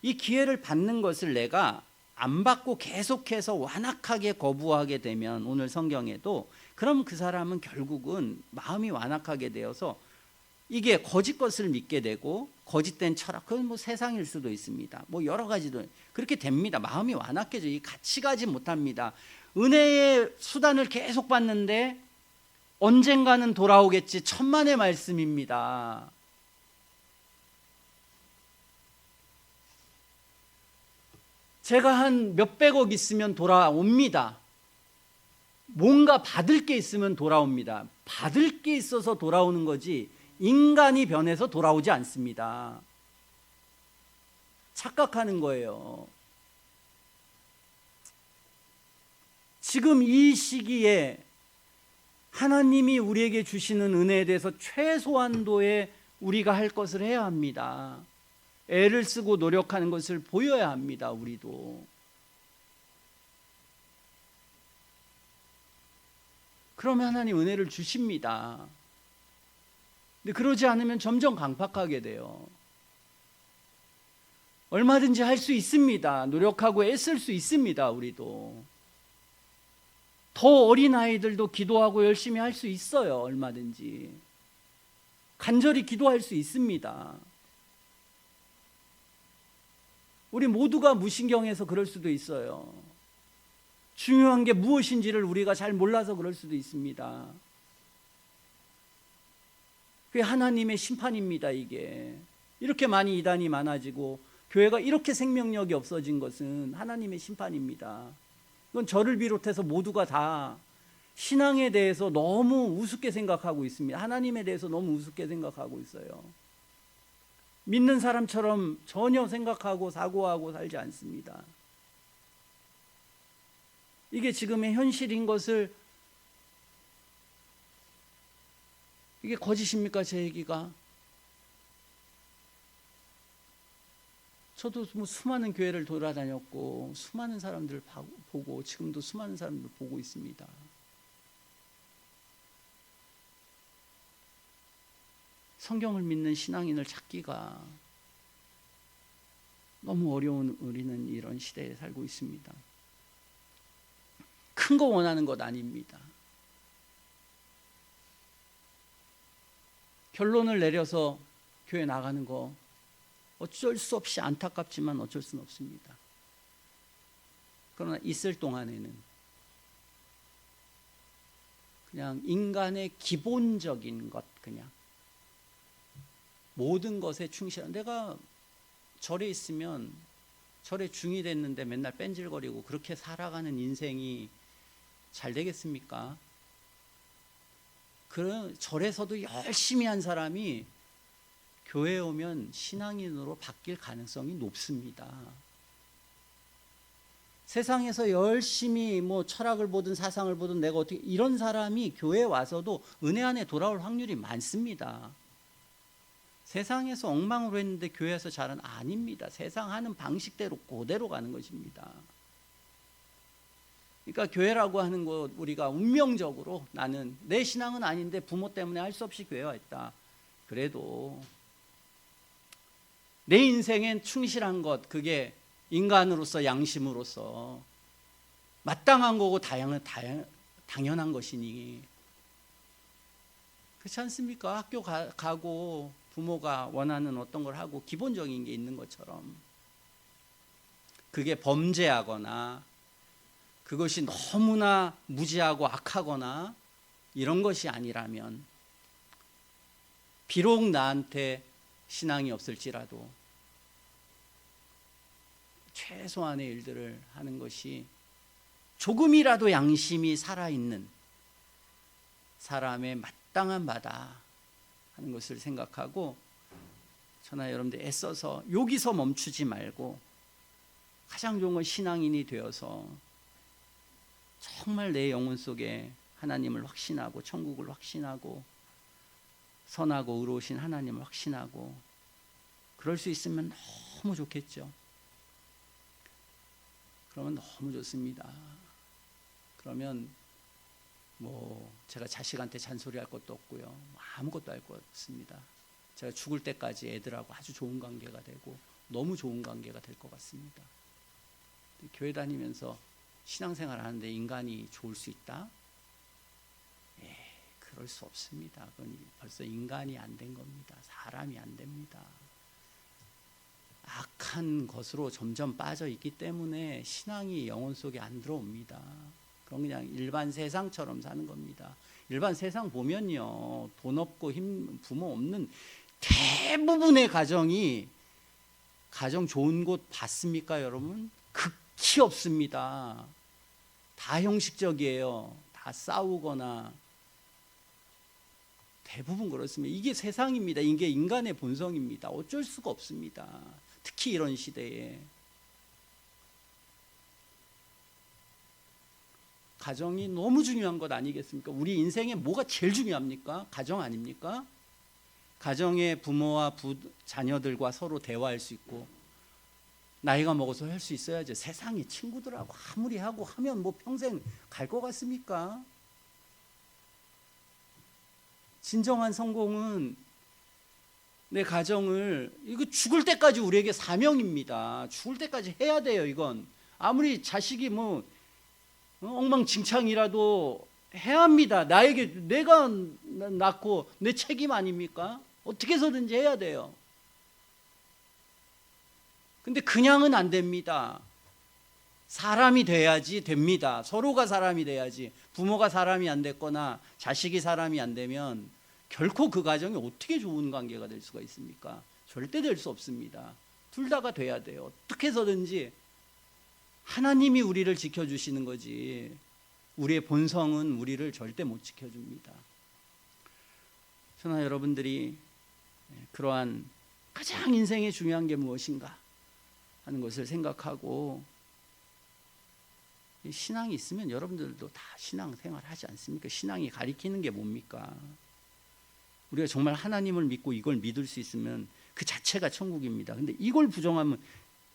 이 기회를 받는 것을 내가 안 받고 계속해서 완악하게 거부하게 되면, 오늘 성경에도 그럼 그 사람은 결국은 마음이 완악하게 되어서 이게 거짓 것을 믿게 되고, 거짓된 철학, 그건 뭐 세상일 수도 있습니다. 뭐 여러 가지도 그렇게 됩니다. 마음이 완악해져. 이 같이 가지 못합니다. 은혜의 수단을 계속 받는데 언젠가는 돌아오겠지. 천만의 말씀입니다. 제가 한 몇백억 있으면 돌아옵니다. 뭔가 받을 게 있으면 돌아옵니다. 받을 게 있어서 돌아오는 거지 인간이 변해서 돌아오지 않습니다. 착각하는 거예요. 지금 이 시기에 하나님이 우리에게 주시는 은혜에 대해서 최소한도의 우리가 할 것을 해야 합니다. 애를 쓰고 노력하는 것을 보여야 합니다. 우리도. 그러면 하나님 은혜를 주십니다. 근데 그러지 않으면 점점 강팍하게 돼요. 얼마든지 할 수 있습니다. 노력하고 애쓸 수 있습니다. 우리도. 더 어린 아이들도 기도하고 열심히 할 수 있어요. 얼마든지. 간절히 기도할 수 있습니다. 우리 모두가 무신경해서 그럴 수도 있어요. 중요한 게 무엇인지를 우리가 잘 몰라서 그럴 수도 있습니다. 그게 하나님의 심판입니다. 이게 이렇게 많이 이단이 많아지고 교회가 이렇게 생명력이 없어진 것은 하나님의 심판입니다. 이건 저를 비롯해서 모두가 다 신앙에 대해서 너무 우습게 생각하고 있습니다. 하나님에 대해서 너무 우습게 생각하고 있어요. 믿는 사람처럼 전혀 생각하고 사고하고 살지 않습니다. 이게 지금의 현실인 것을, 이게 거짓입니까? 제 얘기가? 저도 뭐 수많은 교회를 돌아다녔고 수많은 사람들을 보고 지금도 수많은 사람들을 보고 있습니다. 성경을 믿는 신앙인을 찾기가 너무 어려운 우리는 이런 시대에 살고 있습니다. 큰 거 원하는 것 아닙니다. 결론을 내려서 교회 나가는 거 어쩔 수 없이 안타깝지만 어쩔 수는 없습니다. 그러나 있을 동안에는 그냥 인간의 기본적인 것, 그냥 모든 것에 충실한, 내가 절에 있으면 절에 중이 됐는데 맨날 뺀질거리고 그렇게 살아가는 인생이 잘 되겠습니까? 그런 절에서도 열심히 한 사람이 교회에 오면 신앙인으로 바뀔 가능성이 높습니다. 세상에서 열심히 뭐 철학을 보든 사상을 보든 내가 어떻게, 이런 사람이 교회에 와서도 은혜 안에 돌아올 확률이 많습니다. 세상에서 엉망으로 했는데 교회에서 잘은 아닙니다. 세상 하는 방식대로 그대로 가는 것입니다. 그러니까 교회라고 하는 것, 우리가 운명적으로 나는 내 신앙은 아닌데 부모 때문에 할 수 없이 교회에 왔다. 그래도 내 인생엔 충실한 것, 그게 인간으로서 양심으로서 마땅한 거고 당연한 것이니, 그렇지 않습니까? 학교 가고 부모가 원하는 어떤 걸 하고 기본적인 게 있는 것처럼, 그게 범죄하거나 그것이 너무나 무지하고 악하거나 이런 것이 아니라면, 비록 나한테 신앙이 없을지라도 최소한의 일들을 하는 것이 조금이라도 양심이 살아있는 사람의 마땅한 바다 하는 것을 생각하고, 저나 여러분들 애써서 여기서 멈추지 말고 가장 좋은 건 신앙인이 되어서 정말 내 영혼 속에 하나님을 확신하고 천국을 확신하고 선하고 의로우신 하나님을 확신하고, 그럴 수 있으면 너무 좋겠죠. 그러면 너무 좋습니다. 그러면 뭐 제가 자식한테 잔소리할 것도 없고요, 아무것도 할 것 없습니다. 제가 죽을 때까지 애들하고 아주 좋은 관계가 되고 너무 좋은 관계가 될 것 같습니다. 교회 다니면서 신앙생활 하는데 인간이 좋을 수 있다? 그럴 수 없습니다. 그건 벌써 인간이 안 된 겁니다. 사람이 안 됩니다. 악한 것으로 점점 빠져 있기 때문에 신앙이 영혼 속에 안 들어옵니다. 그건 그냥 일반 세상처럼 사는 겁니다. 일반 세상 보면요, 돈 없고 부모 없는 대부분의 가정이 가정 좋은 곳 봤습니까, 여러분? 극히 없습니다. 다 형식적이에요. 다 싸우거나 대부분 그렇습니다. 이게 세상입니다. 이게 인간의 본성입니다. 어쩔 수가 없습니다. 특히 이런 시대에. 가정이 너무 중요한 것 아니겠습니까? 우리 인생에 뭐가 제일 중요합니까? 가정 아닙니까? 가정의 부모와 자녀들과 서로 대화할 수 있고, 나이가 먹어서 할 수 있어야죠. 세상에 친구들하고 아무리 하고 하면 뭐 평생 갈 것 같습니까? 진정한 성공은 내 가정을, 이거 죽을 때까지 우리에게 사명입니다. 죽을 때까지 해야 돼요. 이건 아무리 자식이 뭐 엉망진창이라도 해야 합니다. 내가 낳고 내 책임 아닙니까? 어떻게 해서든지 해야 돼요. 근데 그냥은 안 됩니다. 사람이 돼야지 됩니다. 서로가 사람이 돼야지. 부모가 사람이 안 됐거나 자식이 사람이 안 되면 결코 그 가정이 어떻게 좋은 관계가 될 수가 있습니까? 절대 될 수 없습니다. 둘 다가 돼야 돼요. 어떻게 해서든지. 하나님이 우리를 지켜주시는 거지, 우리의 본성은 우리를 절대 못 지켜줍니다. 저는 여러분들이 그러한 가장 인생에 중요한 게 무엇인가 하는 것을 생각하고, 신앙이 있으면 여러분들도 다 신앙생활 하지 않습니까? 신앙이 가리키는 게 뭡니까? 우리가 정말 하나님을 믿고 이걸 믿을 수 있으면 그 자체가 천국입니다. 근데 이걸 부정하면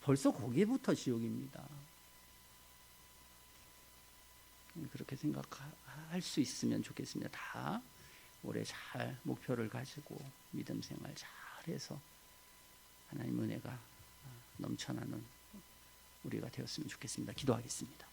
벌써 거기에부터 지옥입니다. 그렇게 생각할 수 있으면 좋겠습니다. 다 올해 잘 목표를 가지고 믿음 생활 잘해서 하나님 은혜가 넘쳐나는 우리가 되었으면 좋겠습니다. 기도하겠습니다.